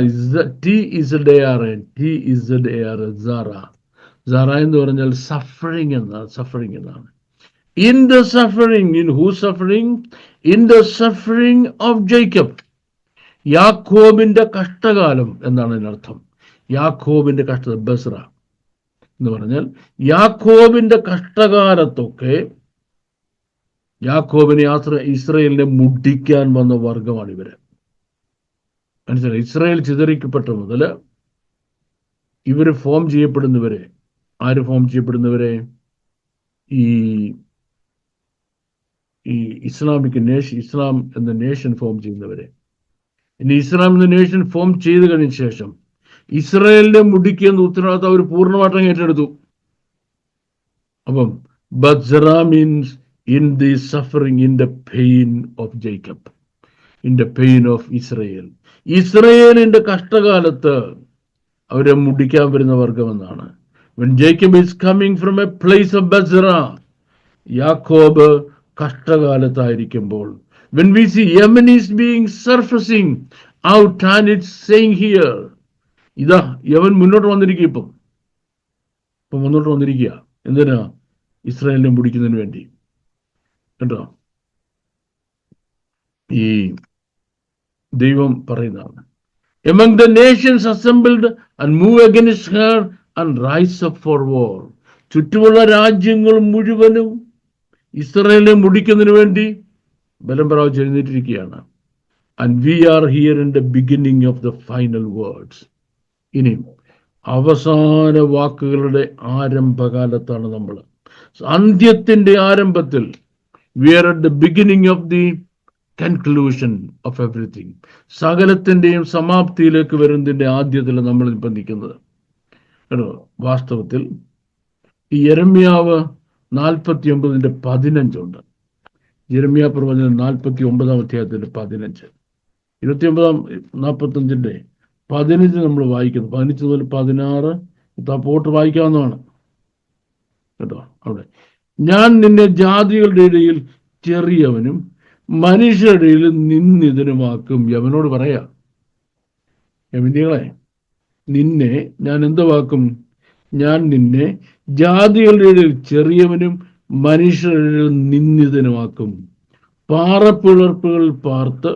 T is a DRN. T is a DRN. Zara. Zara എന്ന് പറഞ്ഞാൽ suffering എന്നാണ്. Suffering എന്നാണ്. In the suffering, in whose suffering? In the suffering of Jacob. യാക്കോബിന്റെ കഷ്ടകാലം എന്നാണ് അതിനർത്ഥം. യാക്കോബിന്റെ കഷ്ട ബസ്ര എന്ന് പറഞ്ഞാൽ യാക്കോബിന്റെ കഷ്ടകാലത്തൊക്കെ യാക്കോബിനെ ഇസ്രായേലിനെ മുടിക്കാൻ വന്ന വർഗമാണ് ഇവര്. മനസ്സിലായി? ഇസ്രായേൽ ചിതറിക്കപ്പെട്ട മുതൽ ഇവര് ഫോം ചെയ്യപ്പെടുന്നവരെ, ആര് ഫോം ചെയ്യപ്പെടുന്നവരെ? ഈ ഇസ്ലാമിക് നേഷൻ, ഇസ്ലാം എന്ന നേഷൻ ഫോം ചെയ്യുന്നവരെ. ഇനി ഇസ്ലാം എന്ന നേഷൻ ഫോം ചെയ്ത് കഴിഞ്ഞ ശേഷം ഇസ്രായേലിനെ മുടിക്കുന്ന ഉത്തരവാദിത്തം അവർ പൂർണ്ണമായിട്ടും ഏറ്റെടുത്തു. അപ്പം Basra means in the suffering, in the pain of Jacob, in the pain of Israel. ഇസ്രായേലിന്റെ കഷ്ടകാലത്ത് അവരെ മുടിക്കാൻ വരുന്ന വർഗമെന്നാണ്. When Jacob is coming from a place of Basra, യാക്കോബ് കഷ്ടകാലത്തായിരിക്കുമ്പോൾ, when we see Yemen is being surfacing out and it's saying here, ഇതാ Yemen മുന്നോട്ട് വന്നിരിക്കുക. ഇപ്പം മുന്നോട്ട് വന്നിരിക്കുക. എന്തിനാ? ഇസ്രായേലിനെ മുടിക്കുന്നതിന് വേണ്ടി. കേട്ടോ, ഈ ദൈവം പറയുന്നതാണ്. Among the nations assembled and move against her and rise up for war. ചുറ്റുമുള്ള രാജ്യങ്ങൾ മുഴുവനും ഇസ്രായേലിനെ മുടിക്കുന്നതിന് വേണ്ടി ബലം പ്രാപിച്ച് എഴുന്നേറ്റിരിക്കുകയാണ്. And we are here in the beginning of the final words. ഇനി അവസാന വാക്കുകളുടെ ആരംഭകാലത്താണ് നമ്മൾ. അന്ത്യത്തിന്റെ ആരംഭത്തിൽ. We are at the beginning of the conclusion of everything. സകലത്തിന്റെയും സമാപ്തിയിലേക്ക് വരുന്നതിന്റെ ആദ്യത്തിൽ നമ്മൾ ഇപ്പം നിൽക്കുന്നത്. വാസ്തവത്തിൽ ഈ യെരമ്യാവ് 49:15 യെരമ്യാ പ്രവചനം 49 അധ്യായത്തിന്റെ 15, 45 നമ്മൾ വായിക്കുന്നു. 15 മുതൽ 16 പോട്ട് വായിക്കാവുന്നതാണ്. കേട്ടോ, അവിടെ ഞാൻ നിന്നെ ജാതികളുടെ ഇടയിൽ ചെറിയവനും മനുഷ്യരുടെ ഇടയിൽ നിന്നിതനുമാക്കും. യവനോട് പറയാ, യവനികളെ, നിന്നെ ഞാൻ എന്തുവാക്കും? ഞാൻ നിന്നെ ജാതികളുടെ ഇടയിൽ ചെറിയവനും മനുഷ്യരുടെ ഇടയിൽ നിന്നിതനുമാക്കും. പാറപ്പിളർപ്പുകൾ പാർത്ത്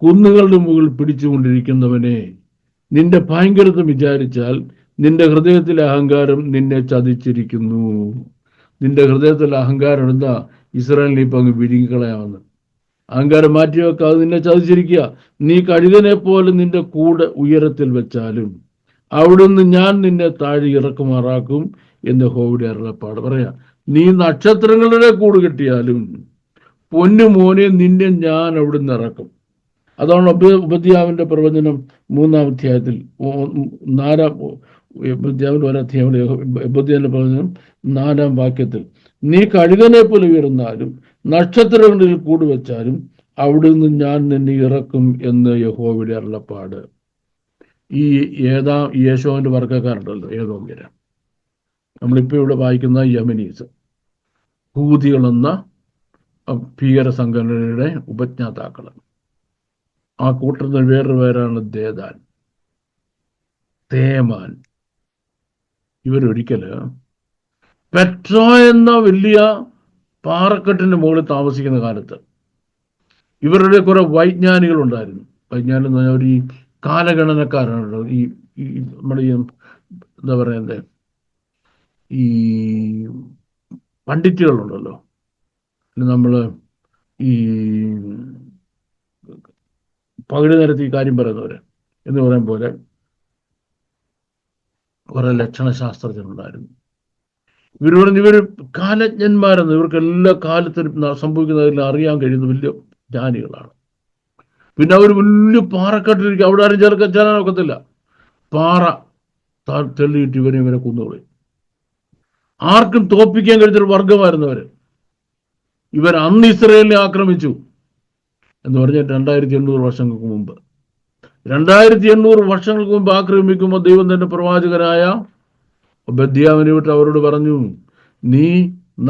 കുന്നുകളുടെ മുകളിൽ പിടിച്ചുകൊണ്ടിരിക്കുന്നവനെ, നിന്റെ ഭയങ്കരത്വം വിചാരിച്ചാൽ നിന്റെ ഹൃദയത്തിലെ അഹങ്കാരം നിന്നെ ചതിച്ചിരിക്കുന്നു. നിന്റെ ഹൃദയത്തിലെ അഹങ്കാരം എന്താ? ഇസ്രായേലിനെ ഇപ്പൊ അങ്ങ് വിഴുങ്ങിക്കളയാമെന്ന്. അഹങ്കാരം മാറ്റിവെക്കാതെ നിന്നെ ചതിച്ചിരിക്കുക. നീ കഴുകനെ പോലെ നിന്റെ കൂടെ ഉയരത്തിൽ വെച്ചാലും അവിടുന്ന് ഞാൻ നിന്നെ താഴെ ഇറക്കുമാറാക്കും എന്ന് യഹോവയുടെ അരുളപ്പാട്. പറയാ, നീ നക്ഷത്രങ്ങളുടെ കൂട് കെട്ടിയാലും പൊന്നു മോനെ നിന്നെ ഞാൻ അവിടുന്ന് ഇറക്കും. അതാണ് ഉപദ്യാവിന്റെ പ്രവചനം 3-ാം അധ്യായത്തിൽ 4-ാം പ്രവചനം 4-ാം വാക്യത്തിൽ, നീ കഴുകനെ പോലെ ഉയർന്നാലും നക്ഷത്രങ്ങളിൽ കൂടുവെച്ചാലും അവിടുന്ന് ഞാൻ നിന്നെ ഇറക്കും എന്ന് യഹോവയുടെ അരുളപ്പാട്. ഈ യേശോവിന്റെ വർഗ്ഗക്കാരുണ്ടല്ലോ, ഏതോമ്യര്, നമ്മളിപ്പോ ഇവിടെ വായിക്കുന്ന യമനീസ്, ഹൂതികളെന്ന ഭീകര സംഘടനയുടെ ഉപജ്ഞാതാക്കൾ. ആ കൂട്ടത്തിൽ വേറൊരു പേരാണ് ദേദാൻ, തേമാൻ. ഇവരൊരിക്കല് പെട്രോ എന്ന വലിയ പാറക്കെട്ടിന്റെ മുകളിൽ താമസിക്കുന്ന കാലത്ത് ഇവരുടെ കുറെ വൈജ്ഞാനികൾ ഉണ്ടായിരുന്നു. വൈജ്ഞാനികൾ എന്ന് പറഞ്ഞാൽ ഈ കാലഗണനക്കാരാണ്. ഈ നമ്മുടെ ഈ എന്താ പറയുന്നത്, ഈ പണ്ഡിറ്റുകളുണ്ടല്ലോ, നമ്മൾ ഈ പകുതി നേരത്തെ ഈ കാര്യം പറയുന്നവര് എന്ന് പറയാൻ പോലെ കുറെ ലക്ഷണശാസ്ത്രജ്ഞരുണ്ടായിരുന്നു. ഇവർ പറഞ്ഞു ഇവർ കാലജ്ഞന്മാരെന്ന്, ഇവർക്ക് എല്ലാ കാലത്തിനും സംഭവിക്കുന്നതെല്ലാം അറിയാൻ കഴിയുന്ന വലിയ ജ്ഞാനികളാണ്. പിന്നെ അവർ വലിയ പാറക്കെട്ടിരിക്കും, അവിടെ ആരും ചെല്ലാൻ ഒക്കത്തില്ല. പാറ തെള്ളിയിട്ട് ഇവരെ കൊന്നുകളി. ആർക്കും തോപ്പിക്കാൻ കഴിച്ചൊരു വർഗമായിരുന്നവര്. ഇവർ അന്ന് ഇസ്രയേലിനെ ആക്രമിച്ചു എന്ന് പറഞ്ഞാൽ 2800 വർഷങ്ങൾക്ക് മുമ്പ്. 2800 വർഷങ്ങൾക്ക് മുമ്പ് ആക്രമിക്കുമ്പോൾ ദൈവം തന്റെ പ്രവാചകനായ ഒബദ്യാവിനെ വിട്ട് അവരോട് പറഞ്ഞു, നീ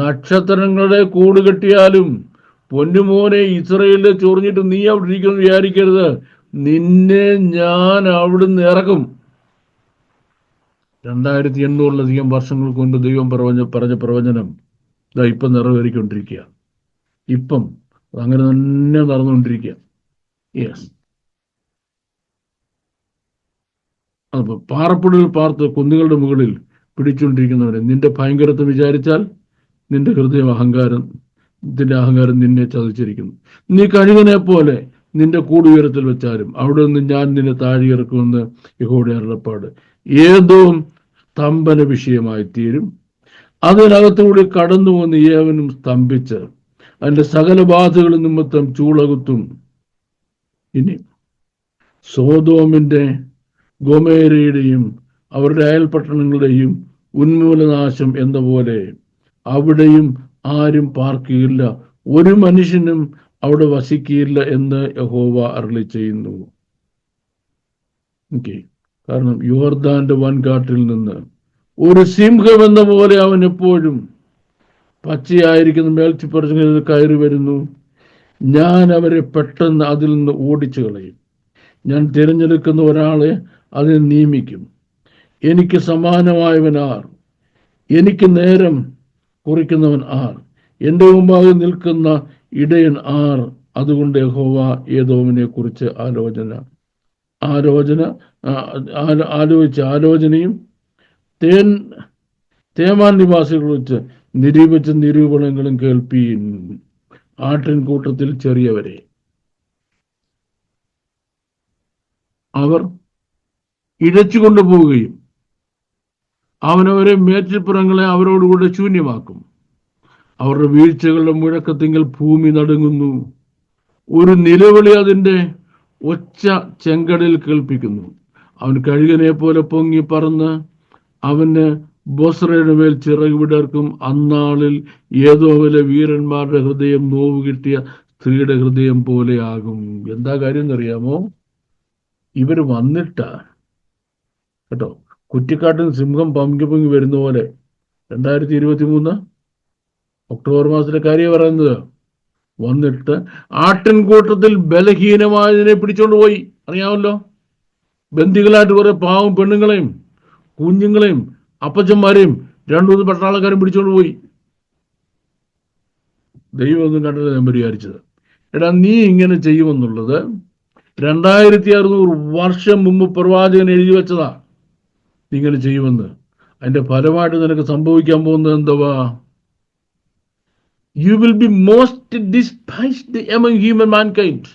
നക്ഷത്രങ്ങളുടെ കൂട് കെട്ടിയാലും പൊന്നുമോനെ ഇസ്രയേലിനെ ചൊറിഞ്ഞിട്ട് നീ അവിടെ ഇരിക്കുമെന്ന് വിചാരിക്കരുത്, നിന്നെ ഞാൻ അവിടുന്ന് ഇറക്കും. 2800-ലധികം വർഷങ്ങൾക്ക് മുൻപ് ദൈവം പറഞ്ഞ പ്രവചനം ഇതാ ഇപ്പം നിറവേറിക്കൊണ്ടിരിക്കുക. ഇപ്പം അങ്ങനെ തന്നെ നടന്നുകൊണ്ടിരിക്കുക. യെസ്. അപ്പൊ പാറപ്പുള്ളിൽ പാർത്ത് കുന്നുകളുടെ മുകളിൽ പിടിച്ചുകൊണ്ടിരിക്കുന്നവരെ നിന്റെ ഭയങ്കരത്തെ വിചാരിച്ചാൽ നിന്റെ ഹൃദയം അഹങ്കാരം നിന്നെ ചതിച്ചിരിക്കുന്നു. നീ കഴുകനെ പോലെ നിന്റെ കൂടുയരത്തിൽ വെച്ചാലും അവിടെ നിന്ന് ഞാൻ നിന്നെ താഴെയിറക്കുമെന്ന് യഹോവയുടെ അരുളപ്പാട്. ഏതോ സ്തംഭന വിഷയമായി തീരും, അതിനകത്തുകൂടി കടന്നു വന്ന് ഏവനും സ്തംഭിച്ച് അതിന്റെ സകല ബാധകളും നിമിത്തം ചൂളകുത്തും. ഇനി സോദോമിന്റെ ഗൊമേരയുടെയും അവരുടെ അയൽപട്ടണങ്ങളുടെയും ഉന്മൂലനാശം എന്ന പോലെ അവിടെയും ആരും പാർക്കുകയില്ല, ഒരു മനുഷ്യനും അവിടെ വസിക്കുകയില്ല എന്ന് യഹോവ അരുളി ചെയ്യുന്നു. കാരണം യോർദാന്റെ വൻകാട്ടിൽ നിന്ന് ഒരു സിംഹം എന്ന പോലെ അവൻ എപ്പോഴും പച്ചയായിരിക്കുന്ന മേൽച്ചിപ്പറിച്ച് കയറി വരുന്നു. ഞാൻ അവരെ പെട്ടെന്ന് അതിൽ നിന്ന് ഓടിച്ചു കളയും. ഞാൻ തിരഞ്ഞെടുക്കുന്ന ഒരാളെ അതിനെ നിയമിക്കും. എനിക്ക് സമാനമായവൻ ആർ? എനിക്ക് നേരം കുറിക്കുന്നവൻ ആർ? എൻ്റെ മുമ്പാകെ നിൽക്കുന്ന ഇടയൻ ആർ? അതുകൊണ്ട് യഹോവ ഏദോമിനെ കുറിച്ച് ആലോചനയും തേമാൻ നിവാസികളെ കുറിച്ച് നിരൂപിച്ച നിരൂപണങ്ങളും കേൾപ്പീൻ. ആട്ടിൻകൂട്ടത്തിൽ ചെറിയവരെ അവർ ഇഴച്ചു കൊണ്ടുപോവുകയും അവനവരെ മേച്ചിൽപ്പുറങ്ങളെ അവരോടുകൂടെ ശൂന്യമാക്കും. അവരുടെ വീഴ്ചകളുടെ മുഴക്കത്തിങ്കൽ ഭൂമി നടുങ്ങുന്നു. ഒരു നിലവിളി അതിൻ്റെ ഒച്ച ചെങ്കടലിൽ കേൾപ്പിക്കുന്നു. അവൻ കഴുകനെ പോലെ പൊങ്ങി പറന്ന് അവന് ബൊസ്രയുടെ മേൽ ചിറക് വിടർക്കും. അന്നാളിൽ ഏദോമിലെ വീരന്മാരുടെ ഹൃദയം നോവ് കിട്ടിയ സ്ത്രീയുടെ ഹൃദയം പോലെയാകും. എന്താ കാര്യം എന്നറിയാമോ? ഇവർ വന്നിട്ടാ കേട്ടോ, കുറ്റിക്കാട്ടിൽ സിംഹം പൊങ്ങി വരുന്ന പോലെ 2023 ഒക്ടോബർ മാസത്തിലെ കാര്യം പറയുന്നത്. വന്നിട്ട് ആട്ടിൻകൂട്ടത്തിൽ ബലഹീനമായതിനെ പിടിച്ചോണ്ട് പോയി. അറിയാമല്ലോ, ബന്ദികളായിട്ട് കുറെ പാവം പെണ്ണുങ്ങളെയും കുഞ്ഞുങ്ങളെയും അപ്പച്ചന്മാരെയും 2-3 പട്ടാളക്കാരും പിടിച്ചോണ്ട് പോയി. ദൈവം ഒന്നും കണ്ടത് ഞാൻ വിചാരിച്ചത്. എടാ, നീ ഇങ്ങനെ ചെയ്യുമെന്നുള്ളത് 2600 വർഷം മുമ്പ് പ്രവാചകൻ എഴുതി വെച്ചതാ, ഇങ്ങനെ ചെയ്യുമെന്ന്. അതിന്റെ ഫലമായിട്ട് നിനക്ക് സംഭവിക്കാൻ പോകുന്നത് എന്തുവാ? You will be most despised among human mankind.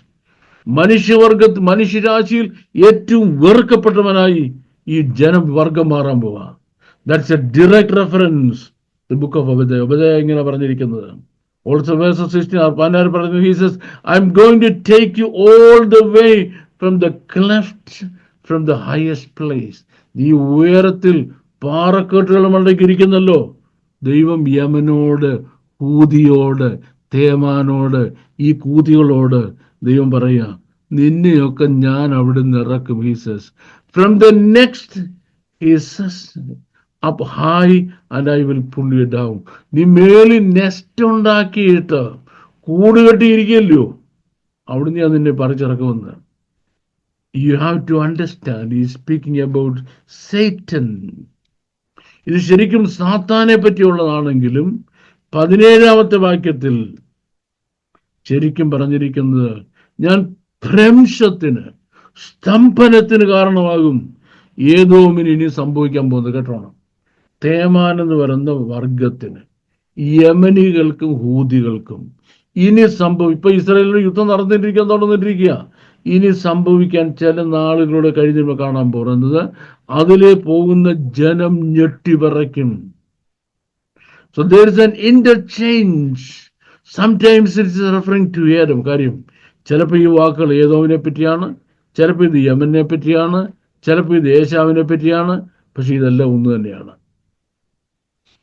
മനുഷ്യരാശിയിൽ ഏറ്റവും വെറുക്കപ്പെട്ടവനായി ഈ ജനവർഗം മാറാൻ പോവാ. That's a direct reference the book of Obadiah ഇങ്ങനെ പറഞ്ഞിരിക്കുന്നത്. Also verse 16 പറഞ്ഞു, he says, I'm going to take you all the way from the cleft from the highest place. നീ ഉയരത്തിൽ പാറക്കെട്ടുകൾ മണ്ടയ്ക്ക് ഇരിക്കുന്നല്ലോ. ദൈവം യമനോട്, കൂതിയോട്, തേമാനോട്, ഈ കൂതികളോട് ദൈവം പറയാ, നിന്നെയൊക്കെ ഞാൻ അവിടെ നിന്ന് ഇറക്കും. He says, from the next he says up high and I will pull you down. നീ മേളിൽ നെസ്റ്റ് ഉണ്ടാക്കിയിട്ട് കൂട് കെട്ടിയിരിക്കല്ലോ, അവിടുന്ന് ഞാൻ നിന്നെ പറിച്ചിറക്കുമെന്ന്. You have to understand, he is speaking about Satan. ഇത് ശരിക്കും സാത്താനെ പറ്റിയുള്ളതാണെങ്കിലും 17-ാമത്തെ വാക്യത്തിൽ ശരിക്കും പറഞ്ഞിരിക്കുന്നത്, ഞാൻ ഭ്രംശത്തിന്, സ്തംഭനത്തിന് കാരണമാകും ഏദോമിന് ഇനി സംഭവിക്കാൻ പോകുന്നത്. കേട്ടോണം, തേമാൻ എന്ന് പറയുന്ന വർഗത്തിന്, യമനികൾക്കും ഹൂതികൾക്കും ഇനി ഇപ്പൊ ഇസ്രായേലിന് യുദ്ധം നടന്നിരിക്കുക. ഇനി സംഭവിക്കാൻ ചില നാളുകളുടെ കഴിഞ്ഞ് കാണാൻ പോകുന്നത്, അതിലെ പോകുന്ന ജനം ഞെട്ടിവിറയ്ക്കും. So there is an interchange. Sometimes it is referring to Adam. കാര്യം ചിലപ്പോൾ ഈ വാക്കുകൾ ഏദോമിനെ പറ്റിയാണ്, ചിലപ്പോൾ ഇത് യമനെ പറ്റിയാണ്, ചിലപ്പോൾ ഇത് ഏശാവിനെ പറ്റിയാണ്. പക്ഷെ ഇതെല്ലാം ഒന്ന് തന്നെയാണ്.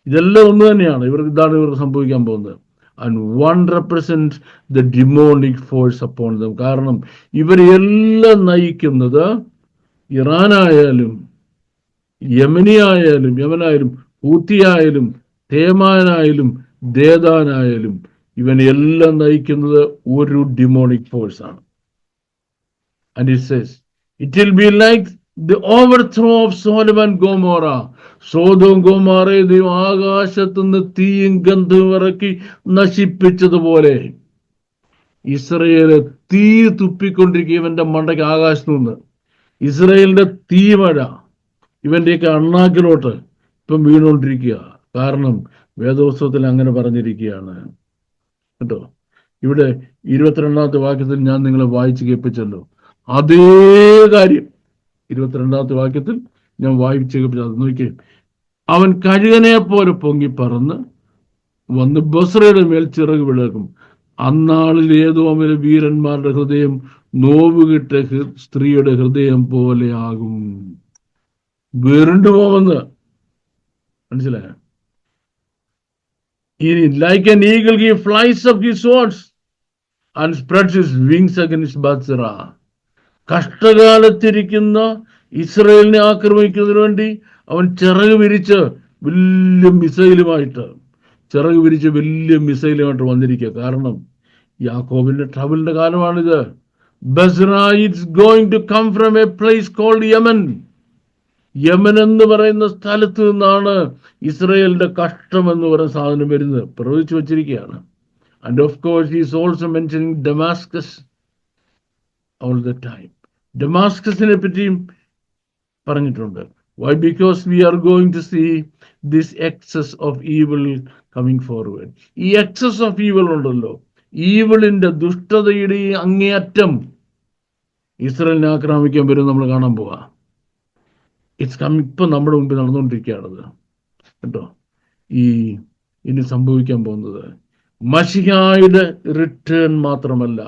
ഇതാണ് ഇവർക്ക് സംഭവിക്കാൻ പോകുന്നത്. And one represent the demonic force upon dum. കാരണം ഇവരെല്ലാം നയിക്കുന്നത് ഇറാനായാലും യമനായാലും ഹൂത്തിയായാലും തേമാനായാലും ദേദാനായാലും ഇവനെല്ലാം നയിക്കുന്നത് ഒരു ഡിമോണിക് ഫോഴ്സ് ആണ്. And it says, it will be like the overthrow of Sodom and Gomorrah. Sodom ഗോമോറയെ ദൈവം ആകാശത്തുനിന്ന് തീയും ഗന്ധവും ഇറക്കി നശിപ്പിച്ചതുപോലെ ഇസ്രയേല് തീ തുപ്പിക്കൊണ്ടിരിക്കുക ഇവന്റെ മണ്ടയ്ക്ക് ആകാശത്തു നിന്ന്. ഇസ്രയേലിന്റെ തീമഴ ഇവന്റെയൊക്കെ അണ്ണാക്കിലോട്ട് ഇപ്പം വീണുകൊണ്ടിരിക്കുക. കാരണം വേദോത്സവത്തിൽ അങ്ങനെ പറഞ്ഞിരിക്കുകയാണ് കേട്ടോ. ഇവിടെ 22-ാമത്തെ വാക്യത്തിൽ ഞാൻ നിങ്ങളെ വായിച്ച് കേൾപ്പിച്ചല്ലോ. അതേ കാര്യം 22-ാമത്തെ വാക്യത്തിൽ ഞാൻ വായിച്ച് കേൾപ്പിച്ചത് നോക്കിയേ. അവൻ കഴുകനെ പോലെ പൊങ്ങി പറന്ന് വന്ന് ബൊസ്രയുടെ മേൽ ചിറക് വിളക്കും. അന്നാളിൽ ഏദോമിലെ വീരന്മാരുടെ ഹൃദയം നോവുകിട്ട സ്ത്രീയുടെ ഹൃദയം പോലെ ആകും. വീണ്ടുപോകുന്ന മനസ്സിലായ like an eagle he flies up his swords and spreads his wings against Batsra. കഷ്ടകാലത്തിരിക്കുന്ന ഇസ്രയേലിനെ ആക്രമിക്കുന്നതിന് വേണ്ടി അവൻ ചിറക് വിരിച്ച് വലിയ മിസൈലുമായിട്ട് വന്നിരിക്കുക. കാരണം യാക്കോബിന്റെ ട്രബിളിന്റെ കാലമാണിത്. Bozrah it's going to come from a place called Yemen. Yemen എന്ന് പറയുന്ന സ്ഥലത്ത് നിന്നാണ് ഇസ്രയേലിന്റെ കഷ്ടം എന്ന് പറയുന്ന സാധനം വരുന്നത്. പ്രവചിച്ചു വച്ചിരിക്കുകയാണ്. And of course he is also mentioning Damascus all the time. ഡമാസ്കസിനെ പറ്റിയും പറഞ്ഞിട്ടുണ്ട്. Why? Because we are going to see this excess of evil coming forward. ഈ എക്സസ് ഓഫ് ഈവിൾ ഉണ്ടല്ലോ, ഈവിളിന്റെ ദുഷ്ടതയുടെ ഈ അങ്ങേയറ്റം ഇസ്രയേലിനെ ആക്രമിക്കാൻ വരും നമ്മൾ കാണാൻ പോവാ. ഇപ്പം നമ്മുടെ മുമ്പിൽ നടന്നുകൊണ്ടിരിക്കുകയാണത് കേട്ടോ. ഇനി സംഭവിക്കാൻ പോകുന്നത് മശിഹായുടെ റിട്ടേൺ മാത്രമല്ല.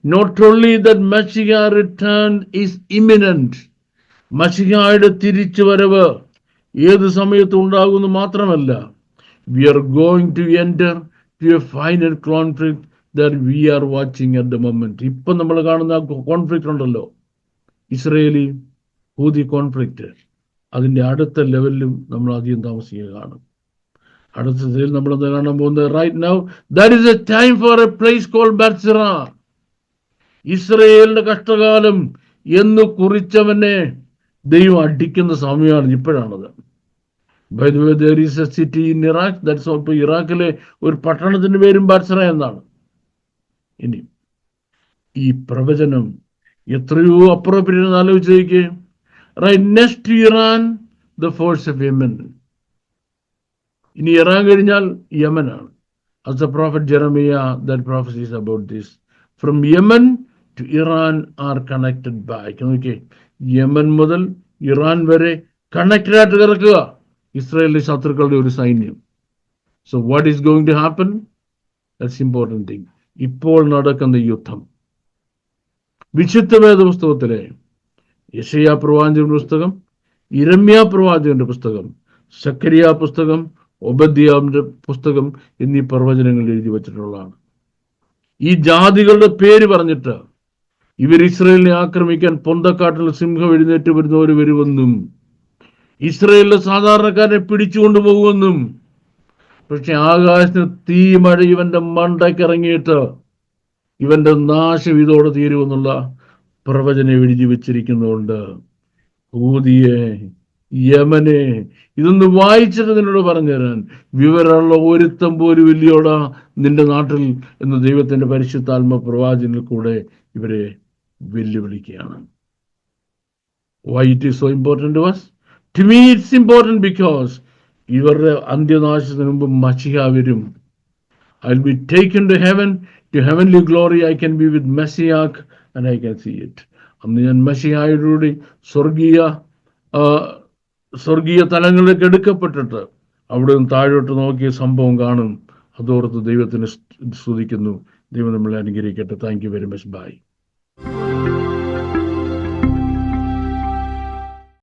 Not only that Messiah return is imminent. മശിഹായുടെ തിരിച്ചുവരവ് ഏത് സമയത്ത് ഉണ്ടാകുമെന്ന് മാത്രമല്ല, we are going to enter to a final conflict that we are watching at the moment. ഇപ്പം നമ്മൾ കാണുന്ന കോൺഫ്ലിക്റ്റ് ഉണ്ടല്ലോ, ഇസ്രയേലി ഹൂതി കോൺഫ്ലിക്റ്റ്, അതിൻ്റെ അടുത്ത ലെവലിലും നമ്മൾ അധികം താമസിക്കുക കാണും. അടുത്തതിൽ നമ്മൾ എന്താ കാണാൻ പോകുന്നത്? Right now that is a time for a place called Bozrah. ഇസ്രയേലിന്റെ കഷ്ടകാലം എന്ന് കുറിച്ചവനെ ദൈവം അടിക്കുന്ന സമയമാണ് ഇപ്പോഴാണത്. By the way there is a city in Iraq, that's also ഇറാഖിലെ ഒരു പട്ടണത്തിന്റെ പേരും ബത്സിറ എന്നാണ്. ഇനി ഈ പ്രവചനം എത്രയോ അപ്പുറപ്പിരുന്ന് ആലോചിച്ച് നോക്കിയേ. Right next to Iran, the force of Yemen. ഇനി ഇറാൻ കഴിഞ്ഞാൽ യമനാണ്. As the prophet Jeremiah, that prophecies about this. From Yemen to Iran are connected by. നോക്കിയേ, യമൻ മുതൽ ഇറാൻ വരെ കണക്റ്റഡ് ആയിട്ട് കിടക്കുക ഇസ്രായേലിലെ ശത്രുക്കളുടെ ഒരു സൈന്യം. So what is going to happen? That's important thing. ഇപ്പോൾ നടക്കുന്ന യുദ്ധം വിശുദ്ധ വേദപുസ്തകത്തിലെ യെശയ്യാ പ്രവാചകന്റെ പുസ്തകം, യിരെമ്യാ പ്രവാചകന്റെ പുസ്തകം, സക്കരിയ പുസ്തകം, ഒബദ്യാവിന്റെ പുസ്തകം എന്നീ പ്രവചനങ്ങൾ എഴുതി വച്ചിട്ടുള്ളതാണ്. ഈ ജാതികളുടെ പേര് പറഞ്ഞിട്ട് ഇവർ ഇസ്രയേലിനെ ആക്രമിക്കാൻ പൊന്തക്കാട്ടിൽ സിംഹം എഴുന്നേറ്റ് വരുന്നവർ വരുമെന്നും ഇസ്രയേലിലെ സാധാരണക്കാരനെ പിടിച്ചുകൊണ്ടു പോകുമെന്നും, പക്ഷെ ആകാശത്തിന് തീ മഴ ഇവന്റെ മണ്ടയ്ക്കിറങ്ങിയിട്ട് ഇവന്റെ നാശം ഇതോടെ തീരുമെന്നുള്ള പ്രവചനം എഴുതി വെച്ചിരിക്കുന്നതുകൊണ്ട് ഹൂതിയെ, യമനെ, ഇതൊന്ന് വായിച്ചിട്ട് നിന്നോട് പറഞ്ഞു തരാൻ വിവരമുള്ള ഒരുത്തം പോലും ഇല്ലയോടാ നിന്റെ നാട്ടിൽ എന്ന് ദൈവത്തിന്റെ പരിശുദ്ധാത്മ പ്രവാചകനിൽ കൂടെ ഇവരെ വെല്ലുവിളിക്കുകയാണ്. Why it is so important to us? To me it's important because ഇവരുടെ അന്ത്യനാശത്തിന് മുമ്പ് മശിഹ വരും. I'll be taken to heaven, to heavenly glory. I can be with Messiah and I can see it. അന്ന് ഞാൻ മശിഹായോടുകൂടി സ്വർഗീയ തലങ്ങളിലേക്ക് എടുക്കപ്പെട്ടിട്ട് അവിടെ നിന്ന് താഴോട്ട് നോക്കിയ സംഭവം കാണും. അതോർത്ത് ദൈവത്തിന് സ്തുതിക്കുന്നു. ദൈവം നമ്മളെ അനുഗ്രഹിക്കട്ടെ. Thank you very much. By.